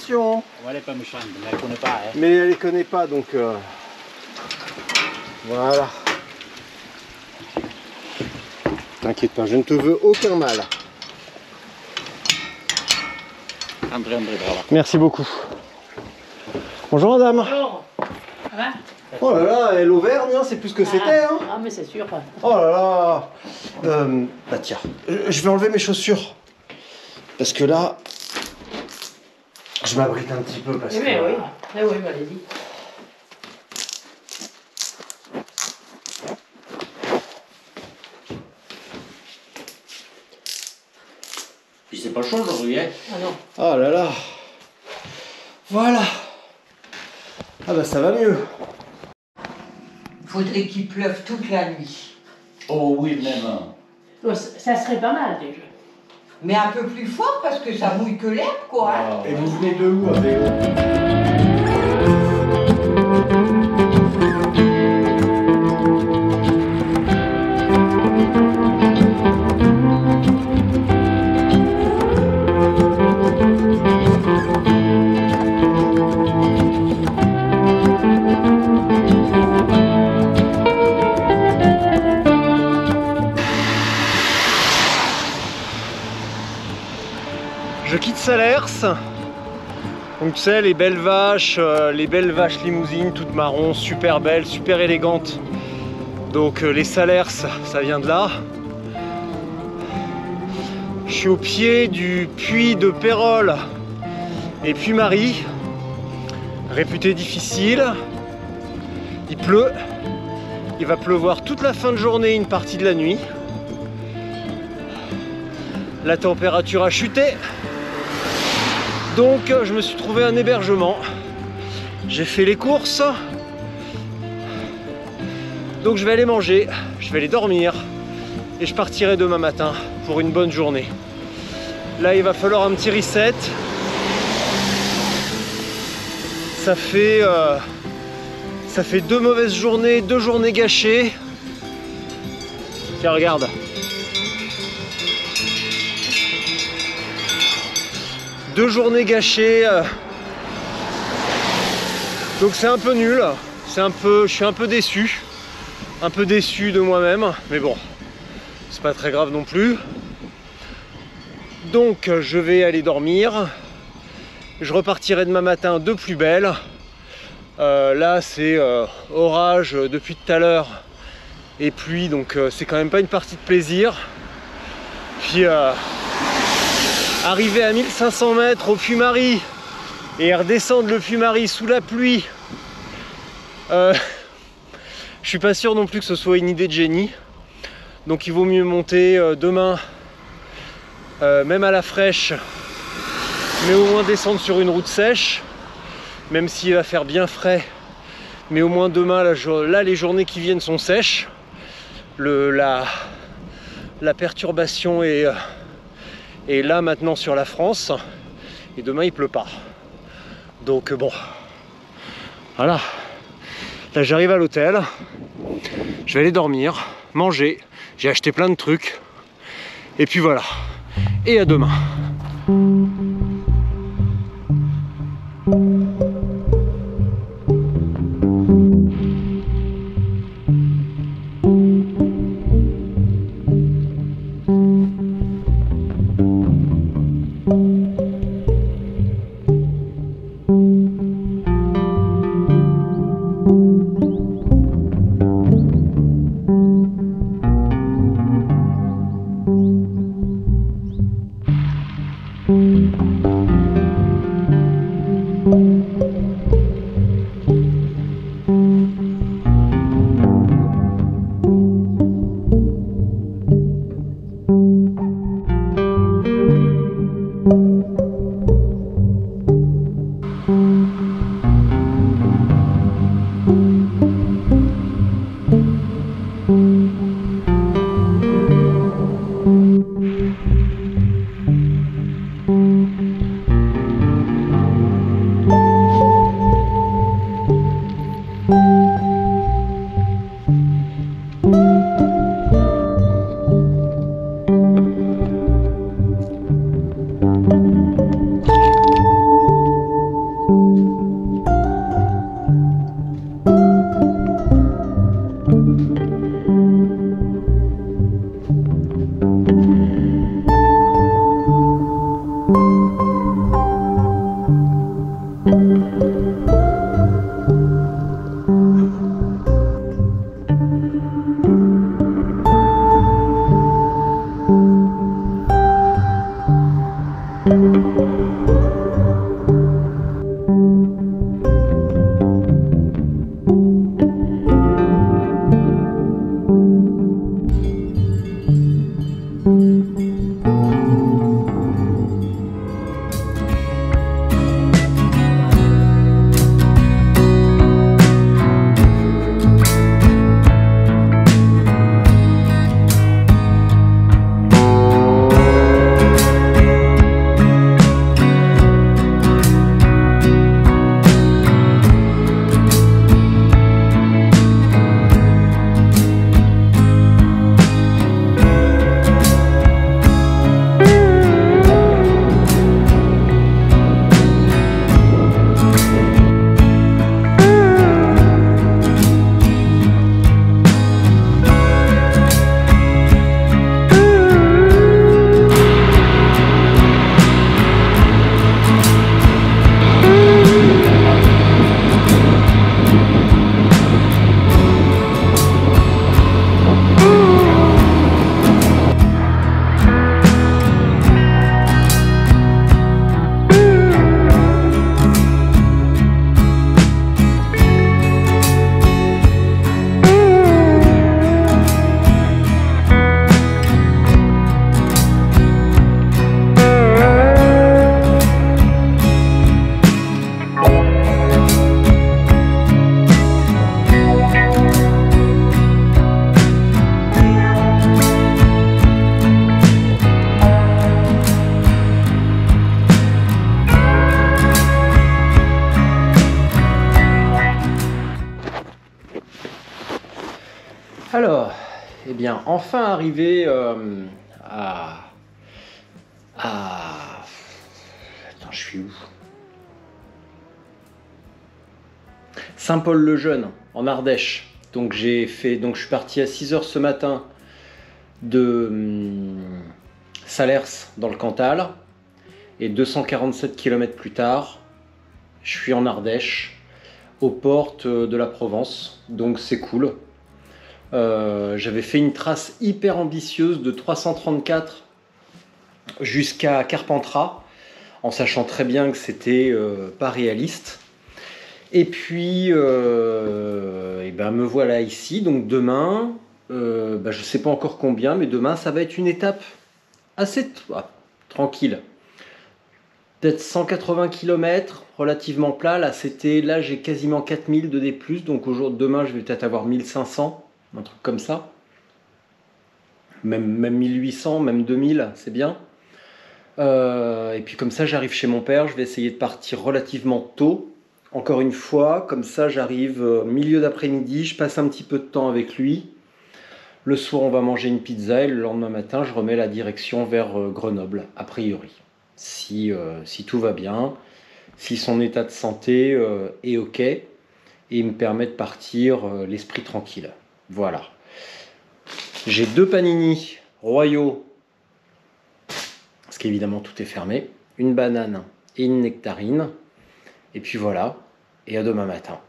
attention. Elle est pas méchante, mais elle connaît pas. Hein. Mais elle les connaît pas, donc voilà. T'inquiète pas, je ne te veux aucun mal. André, bravo. Merci beaucoup. Bonjour madame. Bonjour. Ça va? Oh là là, l'Auvergne, hein, c'est plus que c'était. Hein. Ah, mais c'est sûr. Oh là là. Bah tiens, je vais enlever mes chaussures. Parce que là, je m'abrite un petit peu parce que... Oui, oui, mais allez-y. Puis c'est pas chaud aujourd'hui, hein. Ah non. Oh là là. Voilà. Ah bah ça va mieux. Faudrait qu'il pleuve toute la nuit. Oh oui, même. Oh, ça serait pas mal déjà. Mais un peu plus fort parce que ça mouille que l'herbe, quoi. Hein. Et vous venez de où avec Je quitte Salers. Donc tu sais, les belles vaches limousines, toutes marron, super belles, super élégantes. Donc les Salers, ça vient de là. Je suis au pied du puits de Pérol et Puy-Marie, réputé difficile. Il pleut. Il va pleuvoir toute la fin de journée, une partie de la nuit. La température a chuté. Donc je me suis trouvé un hébergement. J'ai fait les courses. Donc je vais aller manger, je vais aller dormir. Et je partirai demain matin pour une bonne journée. Là il va falloir un petit reset. Ça fait 2 mauvaises journées, 2 journées gâchées. Tiens regarde. Deux journées gâchées, donc c'est un peu nul, je suis un peu déçu de moi-même, mais bon, c'est pas très grave non plus. Donc je vais aller dormir, je repartirai demain matin de plus belle. Là c'est orage depuis tout à l'heure et pluie, donc c'est quand même pas une partie de plaisir. Puis arriver à 1500 mètres au Puy-Marie et redescendre le Puy-Marie sous la pluie, je suis pas sûr non plus que ce soit une idée de génie. Donc il vaut mieux monter demain, même à la fraîche, mais au moins descendre sur une route sèche, même s'il va faire bien frais. Mais au moins demain, là les journées qui viennent sont sèches. La perturbation est là maintenant sur la France, et demain il pleut pas. Donc bon, voilà. Là j'arrive à l'hôtel, je vais aller dormir, manger, j'ai acheté plein de trucs, et puis voilà. Et à demain. Alors, eh bien, enfin arrivé Attends, je suis où? Saint-Paul-le-Jeune, en Ardèche. Donc je suis parti à 6 h ce matin de Salers dans le Cantal. Et 247 km plus tard, je suis en Ardèche, aux portes de la Provence. Donc c'est cool. J'avais fait une trace hyper ambitieuse de 334 jusqu'à Carpentras, en sachant très bien que c'était pas réaliste. Et puis, et ben me voilà ici. Donc demain, je sais pas encore combien, mais demain ça va être une étape assez tranquille. Peut-être 180 km, relativement plat. Là, j'ai quasiment 4000 de D+, donc demain je vais peut-être avoir 1500. Un truc comme ça, même 1800, même 2000, c'est bien. Et puis comme ça, j'arrive chez mon père. Je vais essayer de partir relativement tôt. Encore une fois, comme ça, j'arrive milieu d'après-midi. Je passe un petit peu de temps avec lui. Le soir, on va manger une pizza et le lendemain matin, je remets la direction vers Grenoble, a priori. Si tout va bien, si son état de santé est OK et me permet de partir l'esprit tranquille. Voilà. J'ai 2 panini royaux, parce qu'évidemment tout est fermé, une banane et une nectarine. Et puis voilà, et à demain matin.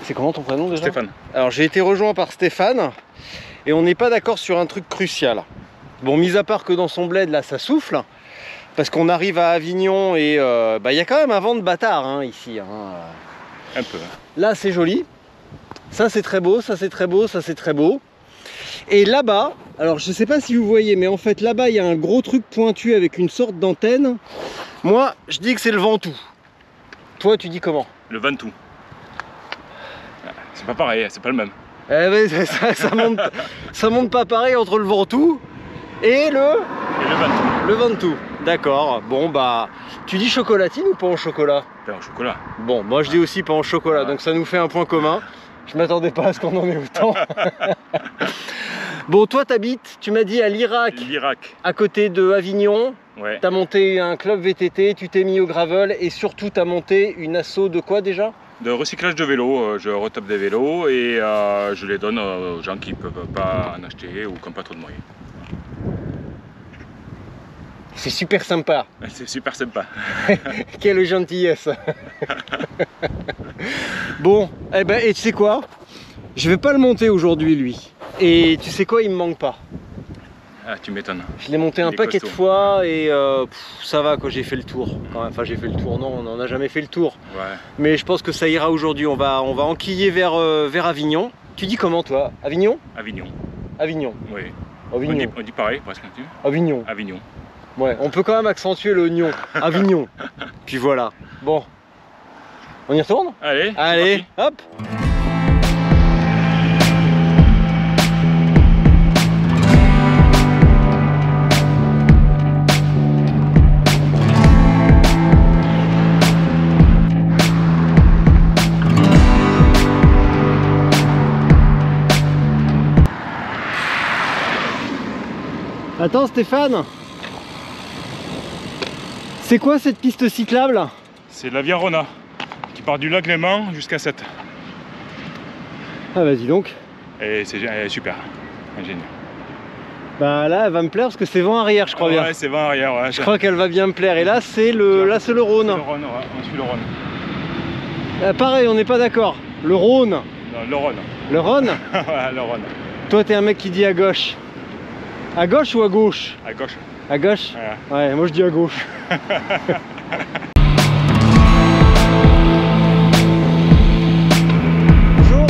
C'est comment ton prénom déjà? Stéphane. Alors j'ai été rejoint par Stéphane et on n'est pas d'accord sur un truc crucial. Bon, mis à part que dans son bled là ça souffle, parce qu'on arrive à Avignon et y a quand même un vent de bâtard ici. Un peu. Là c'est joli, ça c'est très beau, ça c'est très beau, ça c'est très beau. Et là-bas, alors je sais pas si vous voyez, mais en fait là-bas il y a un gros truc pointu avec une sorte d'antenne. Moi je dis que c'est le Ventoux. toi, tu dis comment? Le Ventoux. C'est pas pareil, c'est pas le même. Eh ben, ça monte pas pareil entre le Ventoux et le Ventoux. Le Ventoux. D'accord. Bon bah, tu dis chocolatine ou pain au chocolat? Pain au chocolat. Bon, moi je dis aussi pain au chocolat, Ouais. donc ça nous fait un point commun. Je m'attendais pas à ce qu'on en ait autant. Bon, toi t'habites, tu m'as dit à l'Irak, L'Irak. à côté de Avignon. Ouais. T'as monté un club VTT, tu t'es mis au gravel et surtout t'as monté une asso de quoi déjà? De recyclage de vélos, je retape des vélos et je les donne aux gens qui ne peuvent pas en acheter ou qui n'ont pas trop de moyens. C'est super sympa. C'est super sympa. Quelle gentillesse. Bon, eh ben, et tu sais quoi? Je vais pas le monter aujourd'hui lui. Et tu sais quoi, il me manque pas. Ah, tu m'étonnes. Je l'ai monté un Il est paquet de costaud. fois et ça va quoi, j'ai fait le tour. Enfin j'ai fait le tour, non, on n'en a jamais fait le tour. Ouais. Mais je pense que ça ira aujourd'hui, on va enquiller vers Avignon. Tu dis comment toi? Avignon? Avignon. Avignon. Oui. Avignon. On dit pareil presque. Tu vois. Avignon. Avignon. Ouais, on peut quand même accentuer le nion. Avignon. Puis voilà. Bon. On y retourne? Allez. c'est Allez, parti. hop. Attends Stéphane, c'est quoi cette piste cyclable? C'est la Via Rona qui part du lac Léman jusqu'à 7. Ah bah dis donc. Et c'est super. Génial. Bah là elle va me plaire parce que c'est vent arrière je crois bien. Ouais, c'est vent arrière. Ouais, Je crois qu'elle va bien me plaire. Et là c'est le Rhône. C'est le Rhône, ouais, on suit le Rhône. Pareil, on n'est pas d'accord. Le Rhône. Non, le Rhône. Le Rhône? Ouais, le Rhône. Toi t'es un mec qui dit à gauche. À gauche ou à gauche? À gauche. À gauche? Ouais. Ouais, moi je dis à gauche. Bonjour.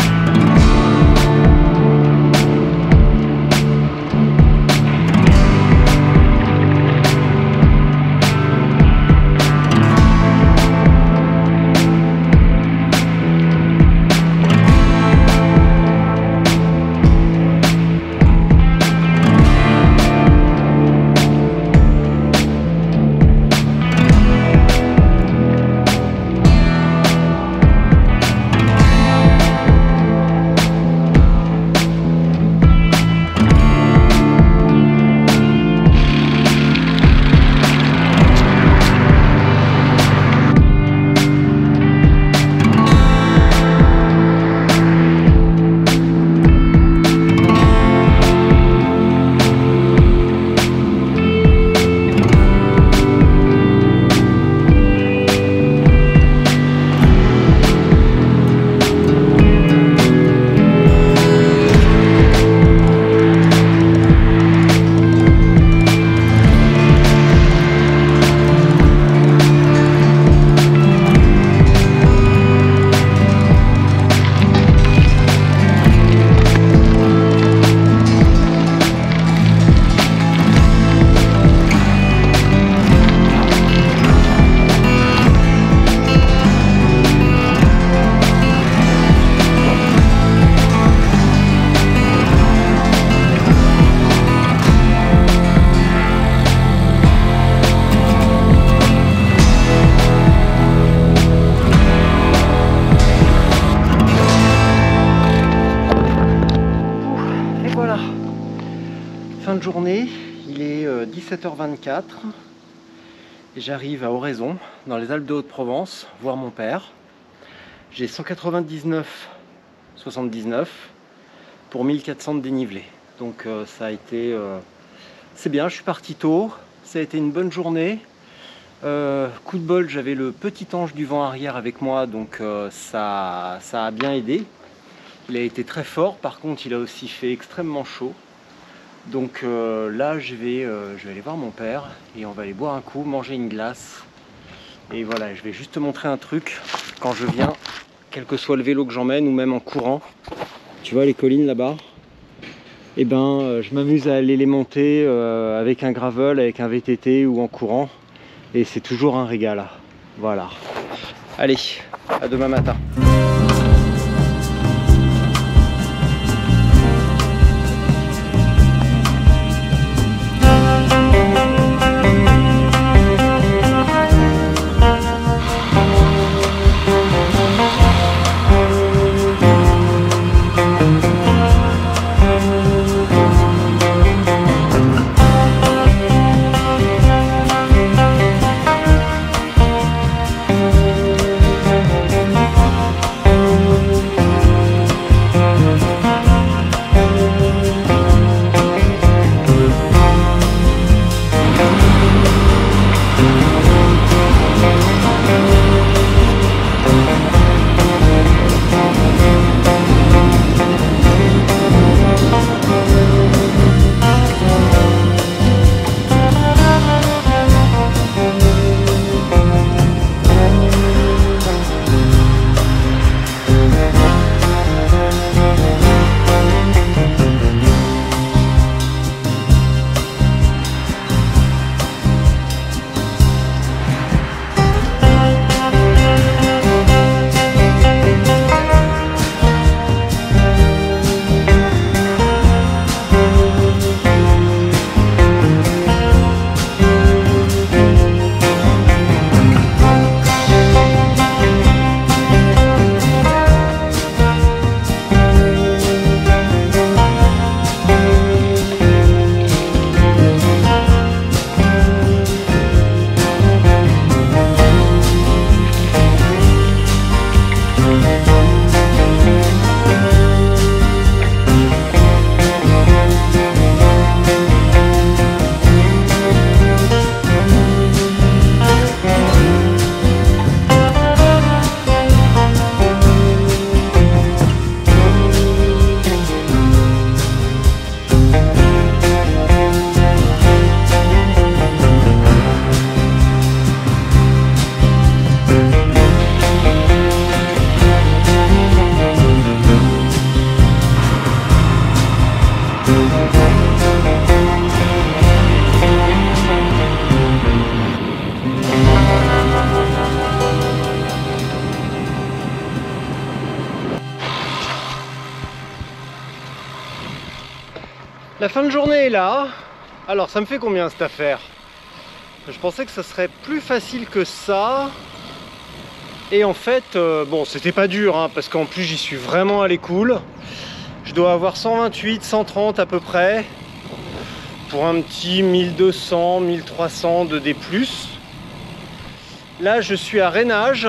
Fin de journée, il est 17h24 et j'arrive à Oraison, dans les Alpes de Haute-Provence, voir mon père. J'ai 199,79 pour 1400 de dénivelé. Donc ça a été... c'est bien, je suis parti tôt, ça a été une bonne journée. Coup de bol, j'avais le petit ange du vent arrière avec moi, donc ça a bien aidé. Il a été très fort, par contre il a aussi fait extrêmement chaud. Donc là je vais aller voir mon père et on va aller boire un coup, manger une glace. Et voilà, je vais juste te montrer un truc quand je viens, quel que soit le vélo que j'emmène ou même en courant. Tu vois les collines là-bas? Et ben je m'amuse à aller les monter avec un gravel, avec un VTT ou en courant. Et c'est toujours un régal. Voilà. Allez, à demain matin. La fin de journée est là. Alors ça me fait combien cette affaire? Je pensais que ça serait plus facile que ça. Et en fait, bon, c'était pas dur, hein, parce qu'en plus j'y suis vraiment allé cool. Je dois avoir 128, 130 à peu près. Pour un petit 1200, 1300 de D+. Là je suis à Rainage.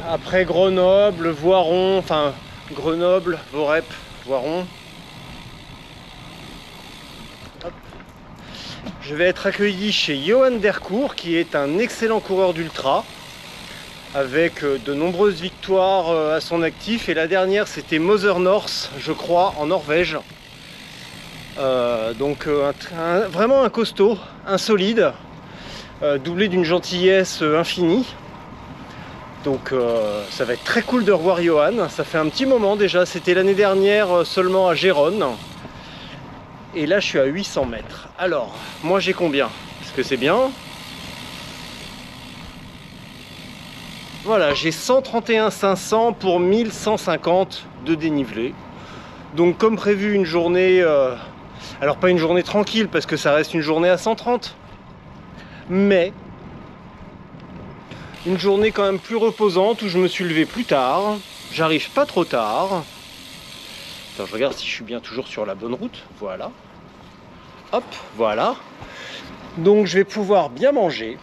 Après Grenoble, Voiron, enfin Grenoble, Vorep, Voiron. Hop. Je vais être accueilli chez Johan Dercourt, qui est un excellent coureur d'ultra, avec de nombreuses victoires à son actif. Et la dernière, c'était Mother North, je crois, en Norvège. Donc vraiment un costaud, un solide, doublé d'une gentillesse infinie. Donc ça va être très cool de revoir Johan. Ça fait un petit moment déjà, c'était l'année dernière seulement à Gérone. Et là je suis à 800 mètres. Alors, moi j'ai combien? Est-ce que c'est bien? Voilà, j'ai 131 500 pour 1150 de dénivelé. Donc comme prévu, une journée... alors pas une journée tranquille, parce que ça reste une journée à 130. Mais... une journée quand même plus reposante, où je me suis levé plus tard. J'arrive pas trop tard. Attends, je regarde si je suis bien toujours sur la bonne route. Voilà. Hop, voilà. Donc je vais pouvoir bien manger,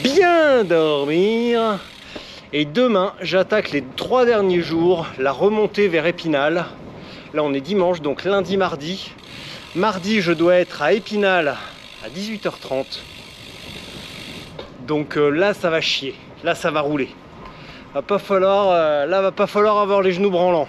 bien dormir. Et demain, j'attaque les 3 derniers jours, la remontée vers Épinal. Là, on est dimanche, donc lundi, mardi. Mardi, je dois être à Épinal à 18h30. Donc là, ça va chier. Là, ça va rouler. Va pas falloir, là, va pas falloir avoir les genoux branlants.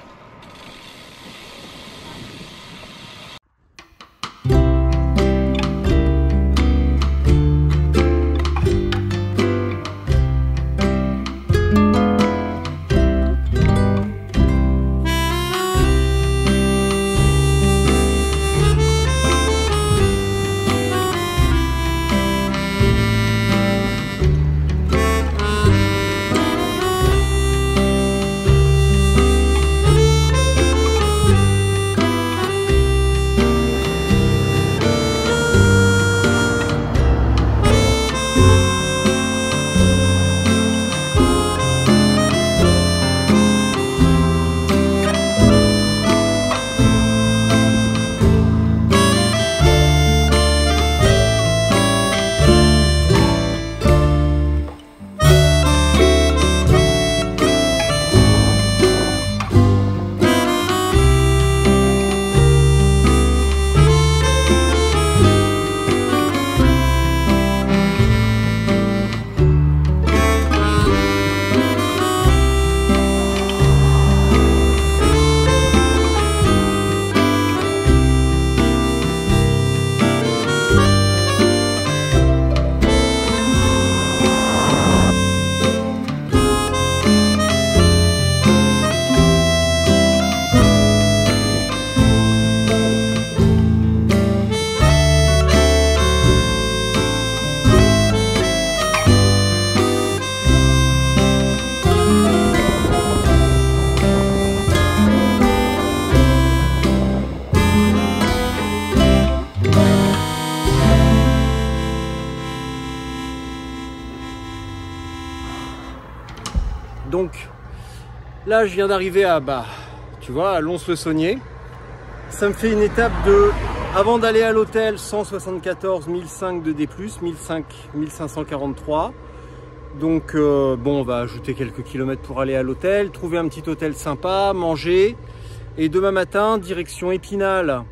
Donc là je viens d'arriver à, tu vois, à Lons-le-Saunier. Ça me fait une étape de, avant d'aller à l'hôtel, 174 1005 de D+, 1543. Donc bon, on va ajouter quelques kilomètres pour aller à l'hôtel, trouver un petit hôtel sympa, manger. Et demain matin, direction Épinal.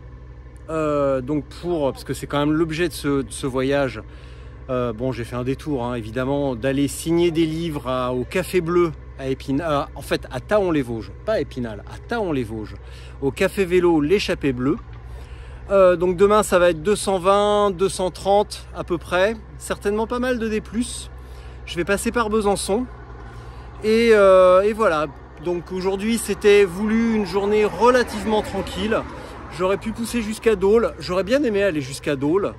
Donc parce que c'est quand même l'objet de ce voyage. Bon, j'ai fait un détour, hein, évidemment, d'aller signer des livres au Café Bleu à Épinal, en fait à Thaon-les-Vosges, pas à Épinal, à Thaon-les-Vosges, au Café Vélo l'Échappée Bleue. Donc demain ça va être 220, 230 à peu près, certainement pas mal de D+. Je vais passer par Besançon et voilà. Donc aujourd'hui c'était voulu une journée relativement tranquille. J'aurais pu pousser jusqu'à Dole, j'aurais bien aimé aller jusqu'à Dole.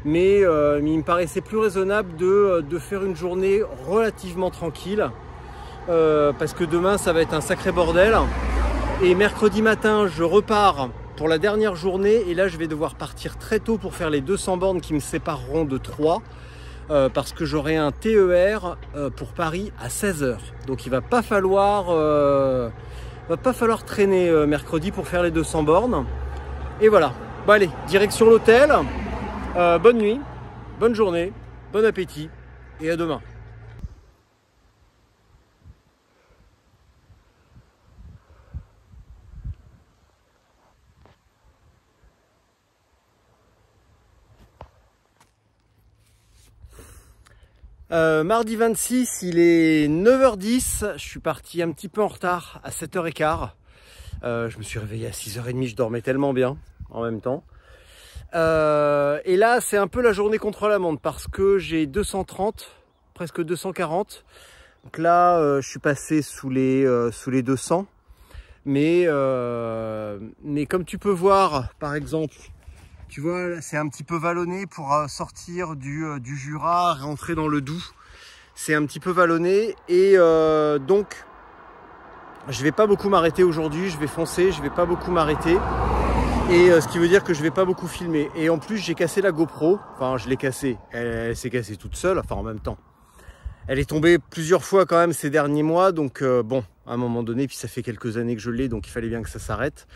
Mais il me paraissait plus raisonnable de faire une journée relativement tranquille parce que demain ça va être un sacré bordel et mercredi matin je repars pour la dernière journée et là je vais devoir partir très tôt pour faire les 200 bornes qui me sépareront de Troyes parce que j'aurai un TER pour Paris à 16 h. Donc il va pas falloir traîner mercredi pour faire les 200 bornes et voilà. Bon allez, direction l'hôtel. Bonne nuit, bonne journée, bon appétit et à demain. Mardi 26, il est 9 h 10, je suis parti un petit peu en retard à 7 h 15. Je me suis réveillé à 6 h 30, je dormais tellement bien en même temps. Et là c'est un peu la journée contre la montre parce que j'ai 230, presque 240. Donc là je suis passé sous les 200. Mais comme tu peux voir par exemple, tu vois c'est un petit peu vallonné pour sortir du Jura, rentrer dans le Doubs. C'est un petit peu vallonné et donc je vais pas beaucoup m'arrêter aujourd'hui, je vais foncer, je vais pas beaucoup m'arrêter. Et ce qui veut dire que je vais pas beaucoup filmer. Et en plus j'ai cassé la GoPro, enfin je l'ai cassée, elle s'est cassée toute seule, enfin en même temps. Elle est tombée plusieurs fois quand même ces derniers mois, donc bon, à un moment donné, puis ça fait quelques années que je l'ai, donc il fallait bien que ça s'arrête.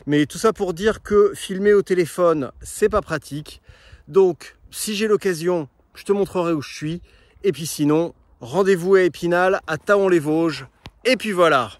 Mais tout ça pour dire que filmer au téléphone, c'est pas pratique. Donc si j'ai l'occasion, je te montrerai où je suis. Et puis sinon, rendez-vous à Épinal, à Thaon-les-Vosges. Et puis voilà.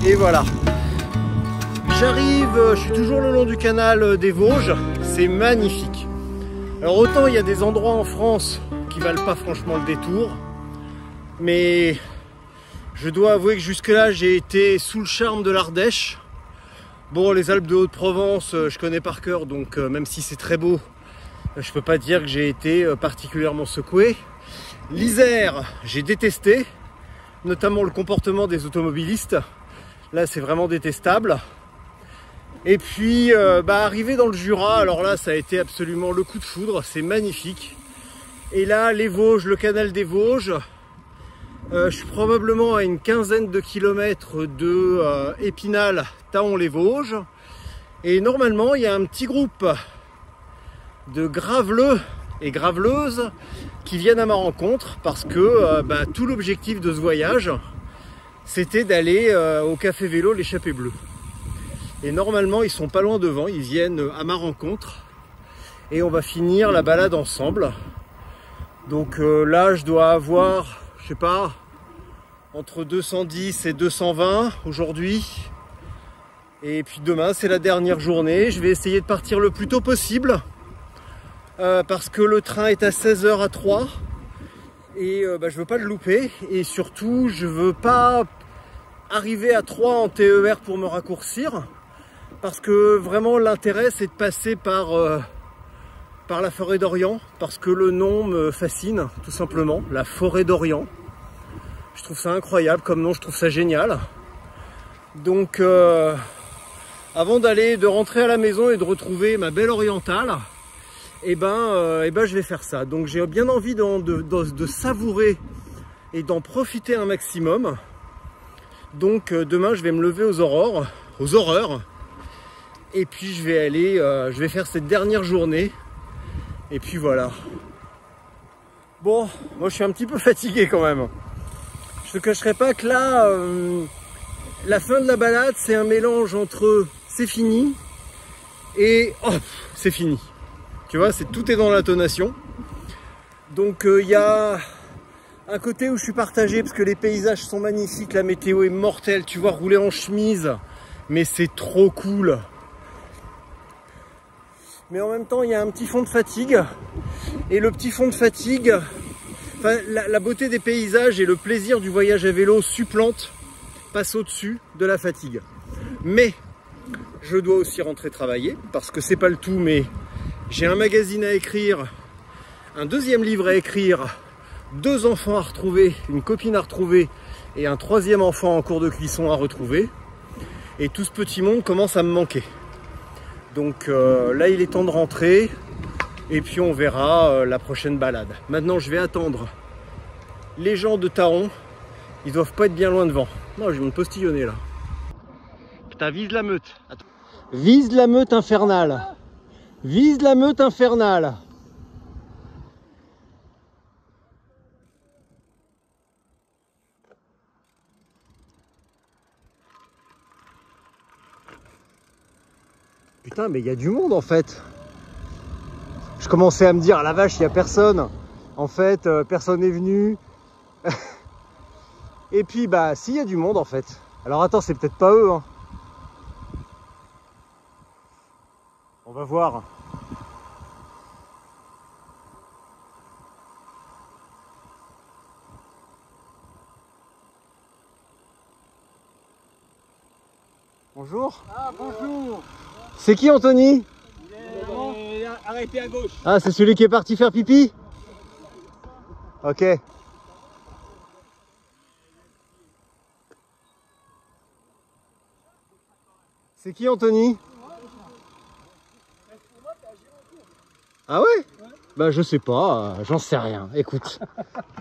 Et voilà, j'arrive, je suis toujours le long du canal des Vosges, c'est magnifique. Alors autant il y a des endroits en France qui valent pas franchement le détour, mais je dois avouer que jusque là j'ai été sous le charme de l'Ardèche. Bon, les Alpes de Haute-Provence je connais par cœur, donc même si c'est très beau, je peux pas dire que j'ai été particulièrement secoué. L'Isère, j'ai détesté, notamment le comportement des automobilistes. Là c'est vraiment détestable. Et puis arrivé dans le Jura, alors là ça a été absolument le coup de foudre, c'est magnifique. Et là les Vosges, le canal des Vosges, je suis probablement à une quinzaine de kilomètres de Épinal, Thaon-les-Vosges. Et normalement il y a un petit groupe de graveleux et graveleuses qui viennent à ma rencontre parce que tout l'objectif de ce voyage c'était d'aller au café vélo l'échappée bleue. Et normalement, ils sont pas loin devant, ils viennent à ma rencontre et on va finir la balade ensemble. Donc là, je dois avoir, je sais pas, entre 210 et 220 aujourd'hui. Et puis demain, c'est la dernière journée. Je vais essayer de partir le plus tôt possible parce que le train est à 16h à 3 et je veux pas le louper. Et surtout, je veux pas arriver à 3 en TER pour me raccourcir. Parce que vraiment l'intérêt c'est de passer par la forêt d'Orient, parce que le nom me fascine tout simplement, la forêt d'Orient. Je trouve ça incroyable comme nom, je trouve ça génial. Donc avant de rentrer à la maison et de retrouver ma belle orientale, je vais faire ça. Donc j'ai bien envie de savourer et d'en profiter un maximum. Donc demain je vais me lever aux horreurs. Et puis je vais faire cette dernière journée. Et puis voilà. Bon, moi je suis un petit peu fatigué quand même. Je te cacherai pas que là, la fin de la balade, c'est un mélange entre c'est fini et oh, c'est fini. Tu vois, tout est dans l'intonation. Donc il y a un côté où je suis partagé parce que les paysages sont magnifiques, la météo est mortelle. Tu vois, rouler en chemise, mais c'est trop cool. Mais en même temps, il y a un petit fond de fatigue. Et le petit fond de fatigue, la beauté des paysages et le plaisir du voyage à vélo passe au-dessus de la fatigue. Mais je dois aussi rentrer travailler, parce que c'est pas le tout, mais j'ai un magazine à écrire, un deuxième livre à écrire, 2 enfants à retrouver, une copine à retrouver, et un 3e enfant en cours de cuisson à retrouver. Et tout ce petit monde commence à me manquer. Donc là il est temps de rentrer et puis on verra la prochaine balade. Maintenant je vais attendre les gens de Thaon, ils doivent pas être bien loin devant. Non, je vais me postillonner là. Putain, vise la meute. Attends. Vise la meute infernale. Vise la meute infernale. Putain, mais il y a du monde en fait. Je commençais à me dire, ah la vache, il n'y a personne. En fait, personne n'est venu. Et puis, si, il y a du monde en fait. Alors attends, c'est peut-être pas eux. Hein. On va voir. Bonjour. Ah, bonjour. C'est qui Anthony? Il est arrêté à gauche. Ah, c'est celui qui est parti faire pipi? Ok. C'est qui Anthony? Ah ouais? Je sais pas, j'en sais rien. Écoute.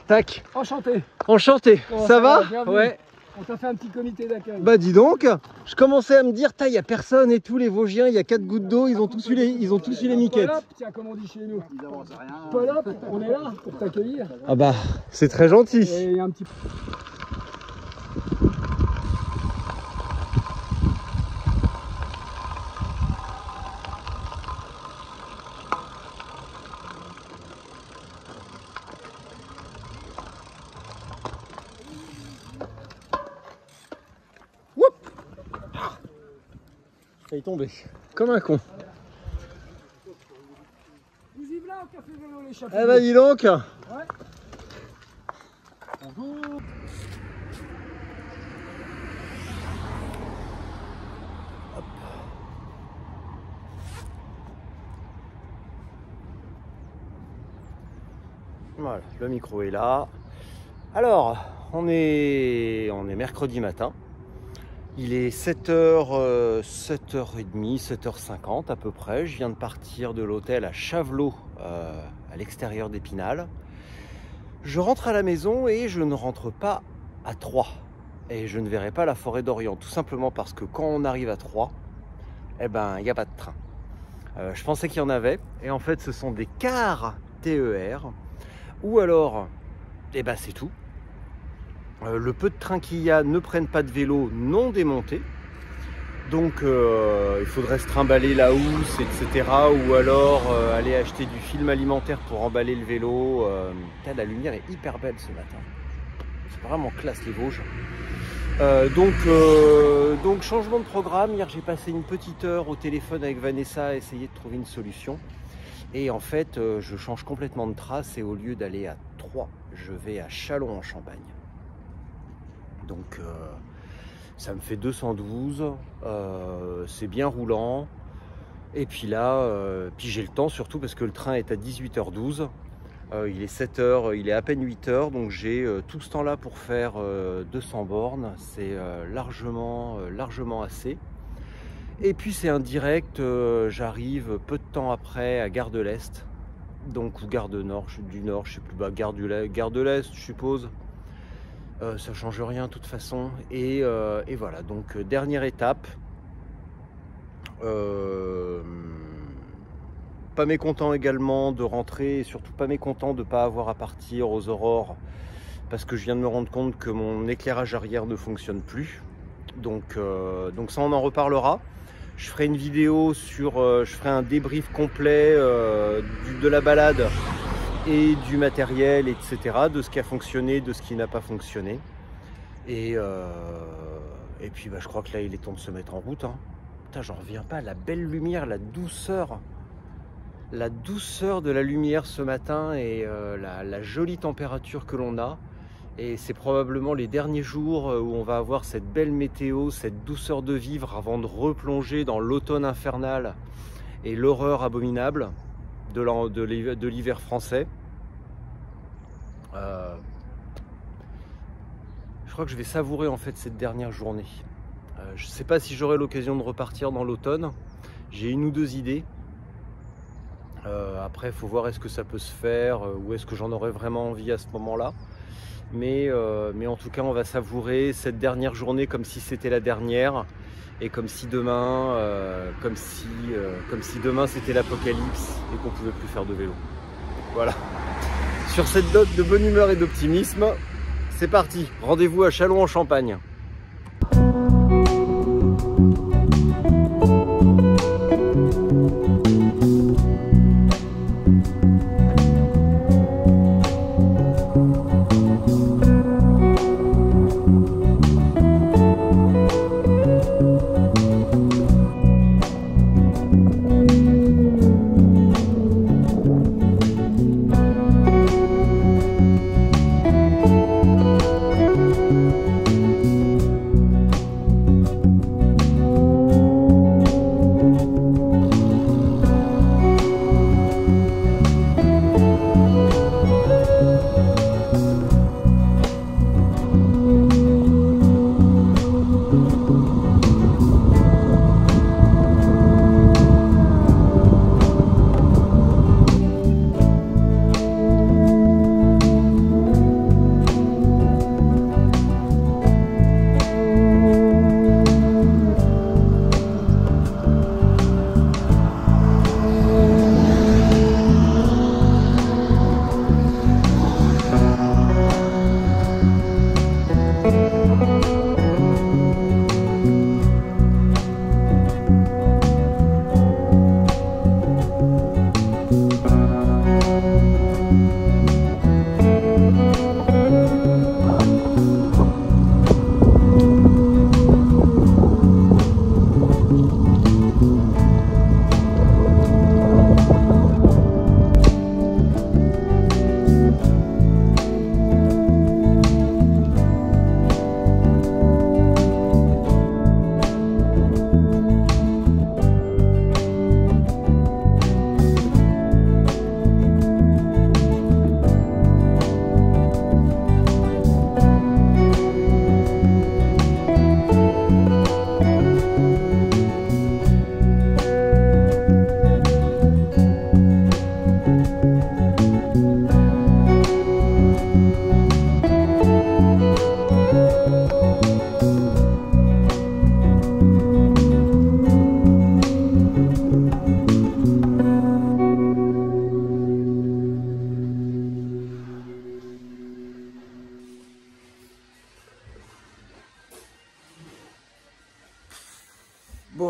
Tac. Enchanté. Enchanté. Ça va? Ouais. On t'a fait un petit comité d'accueil. Bah dis donc, je commençais à me dire, il y a personne et tout, les Vosgiens, il y a 4 gouttes d'eau, ils ont tous eu les miquettes. Paul up, tiens, comme on dit chez nous. Paul up, on est là pour t'accueillir. Ah bah, c'est très gentil. Et il y a un petit... Il est tombé, comme un con. Vous y voilà au café vélo l'échappée. Eh bah dis donc. Ouais. Bonjour. Voilà, le micro est là. Alors, on est mercredi matin. Il est 7h, 7h30, 7h50 à peu près. Je viens de partir de l'hôtel à Chavelot, à l'extérieur d'Épinal. Je rentre à la maison et je ne rentre pas à Troyes. Et je ne verrai pas la forêt d'Orient, tout simplement parce que quand on arrive à Troyes, eh ben, il n'y a pas de train. Je pensais qu'il y en avait, et en fait ce sont des cars TER, ou alors, eh ben, c'est tout. Le peu de trains qu'il y a ne prennent pas de vélo non démonté. Donc il faudrait se trimballer la housse, etc. Ou alors aller acheter du film alimentaire pour emballer le vélo. La lumière est hyper belle ce matin. C'est vraiment classe les Vosges. Donc changement de programme. Hier j'ai passé une petite heure au téléphone avec Vanessa à essayer de trouver une solution. Et en fait je change complètement de trace et au lieu d'aller à Troyes, je vais à Châlons en Champagne. Donc ça me fait 212, c'est bien roulant. Et puis là, puis j'ai le temps surtout parce que le train est à 18h12. Il est 7h, il est à peine 8h, donc j'ai tout ce temps-là pour faire 200 bornes. C'est largement assez. Et puis c'est un direct, j'arrive peu de temps après à Gare de l'Est. Donc, ou Gare du Nord, je sais plus, Gare de l'Est, je suppose. Ça change rien de toute façon et voilà, donc dernière étape, pas mécontent également de rentrer et surtout pas mécontent de ne pas avoir à partir aux aurores parce que je viens de me rendre compte que mon éclairage arrière ne fonctionne plus, donc ça on en reparlera. Je ferai une vidéo sur, je ferai un débrief complet de la balade et du matériel, etc., de ce qui a fonctionné, de ce qui n'a pas fonctionné. Et puis je crois que là il est temps de se mettre en route. Hein. Putain, j'en reviens pas, la belle lumière, la douceur de la lumière ce matin et la jolie température que l'on a. Et c'est probablement les derniers jours où on va avoir cette belle météo, cette douceur de vivre avant de replonger dans l'automne infernal et l'horreur abominable de l'hiver français. Je crois que je vais savourer en fait cette dernière journée. Je ne sais pas si j'aurai l'occasion de repartir dans l'automne. J'ai une ou deux idées. Après, il faut voir est-ce que ça peut se faire ou est-ce que j'en aurai vraiment envie à ce moment-là. Mais en tout cas, on va savourer cette dernière journée comme si c'était la dernière. Et comme si demain, comme si demain c'était l'apocalypse et qu'on ne pouvait plus faire de vélo. Voilà. Sur cette note de bonne humeur et d'optimisme, c'est parti. Rendez-vous à Châlons en Champagne.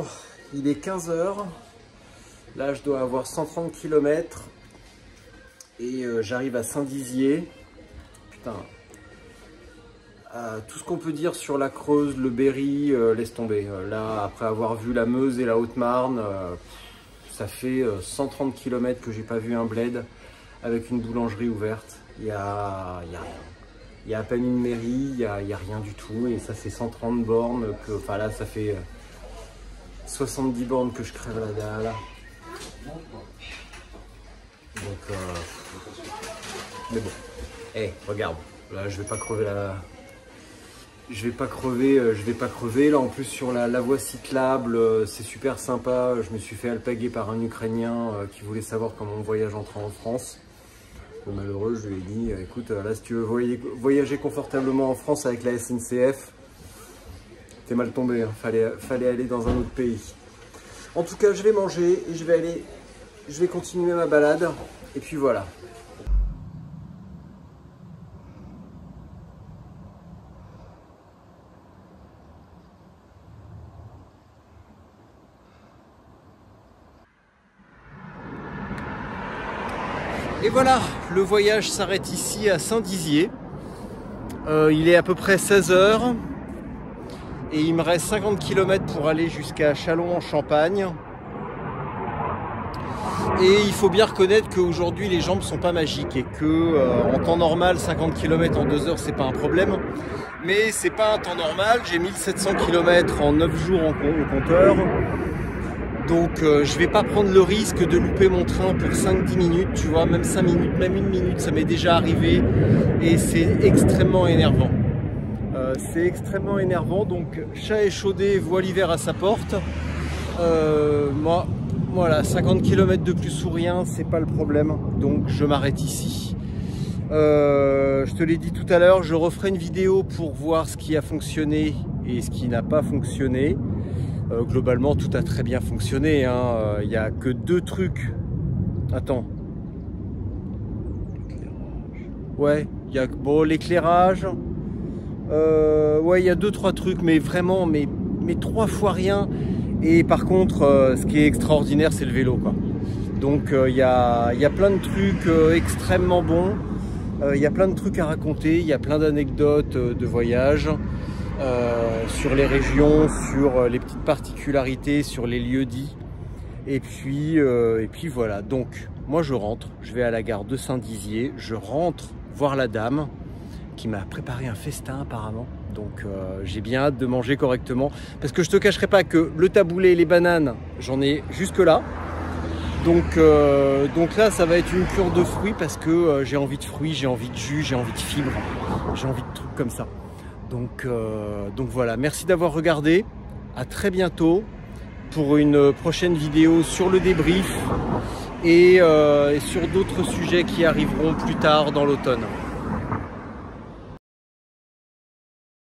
Bon, il est 15 h. Là, je dois avoir 130 km. Et j'arrive à Saint-Dizier. Putain. Tout ce qu'on peut dire sur la Creuse, le Berry, laisse tomber. Là, après avoir vu la Meuse et la Haute-Marne, ça fait 130 km que j'ai pas vu un bled avec une boulangerie ouverte. Il y a rien. Il y a à peine une mairie, il y a rien du tout. Et ça, c'est 130 bornes. Enfin là, ça fait 70 bornes que je crève la dalle. Donc, mais bon. Hey, regarde. Là, je vais pas crever la... Je vais pas crever. Là, en plus, sur la voie cyclable, c'est super sympa. Je me suis fait alpaguer par un Ukrainien qui voulait savoir comment on voyage en train en France. Le malheureux, je lui ai dit, écoute, là, si tu veux voyager confortablement en France avec la SNCF, t'es mal tombé. Hein. Fallait aller dans un autre pays. En tout cas, je vais manger et je vais continuer ma balade. Et puis voilà. Et voilà, le voyage s'arrête ici à Saint-Dizier. Il est à peu près 16 h et il me reste 50 km pour aller jusqu'à Châlons en Champagne. Et il faut bien reconnaître qu'aujourd'hui les jambes sont pas magiques et que en temps normal 50 km en 2 heures c'est pas un problème. Mais c'est pas un temps normal, j'ai 1700 km en 9 jours au compteur. Donc je vais pas prendre le risque de louper mon train pour 5-10 minutes, tu vois, même 5 minutes, même 1 minute, ça m'est déjà arrivé et c'est extrêmement énervant. C'est extrêmement énervant, donc chat échaudé voit l'hiver à sa porte. Moi, voilà, 50 km de plus ou rien, c'est pas le problème, donc je m'arrête ici. Je te l'ai dit tout à l'heure, je referai une vidéo pour voir ce qui a fonctionné et ce qui n'a pas fonctionné. Globalement, tout a très bien fonctionné. Il n'y a que 2 trucs. Attends. Ouais, il y a bon, l'éclairage. Ouais, il y a 2-3 trucs, mais vraiment, mais 3 fois rien. Et par contre, ce qui est extraordinaire, c'est le vélo, quoi. Donc, il y a plein de trucs extrêmement bons. Il y a plein de trucs à raconter. Il y a plein d'anecdotes de voyage. Sur les régions, sur les petites particularités, sur les lieux dits. Et puis voilà, donc moi je rentre, je vais à la gare de Saint-Dizier, je rentre voir la dame qui m'a préparé un festin apparemment. Donc j'ai bien hâte de manger correctement, parce que je te cacherai pas que le taboulé et les bananes, j'en ai jusque là. Donc là ça va être une cure de fruits, parce que j'ai envie de fruits, j'ai envie de jus, j'ai envie de fibres, j'ai envie de trucs comme ça. Donc voilà, merci d'avoir regardé, à très bientôt pour une prochaine vidéo sur le débrief et sur d'autres sujets qui arriveront plus tard dans l'automne.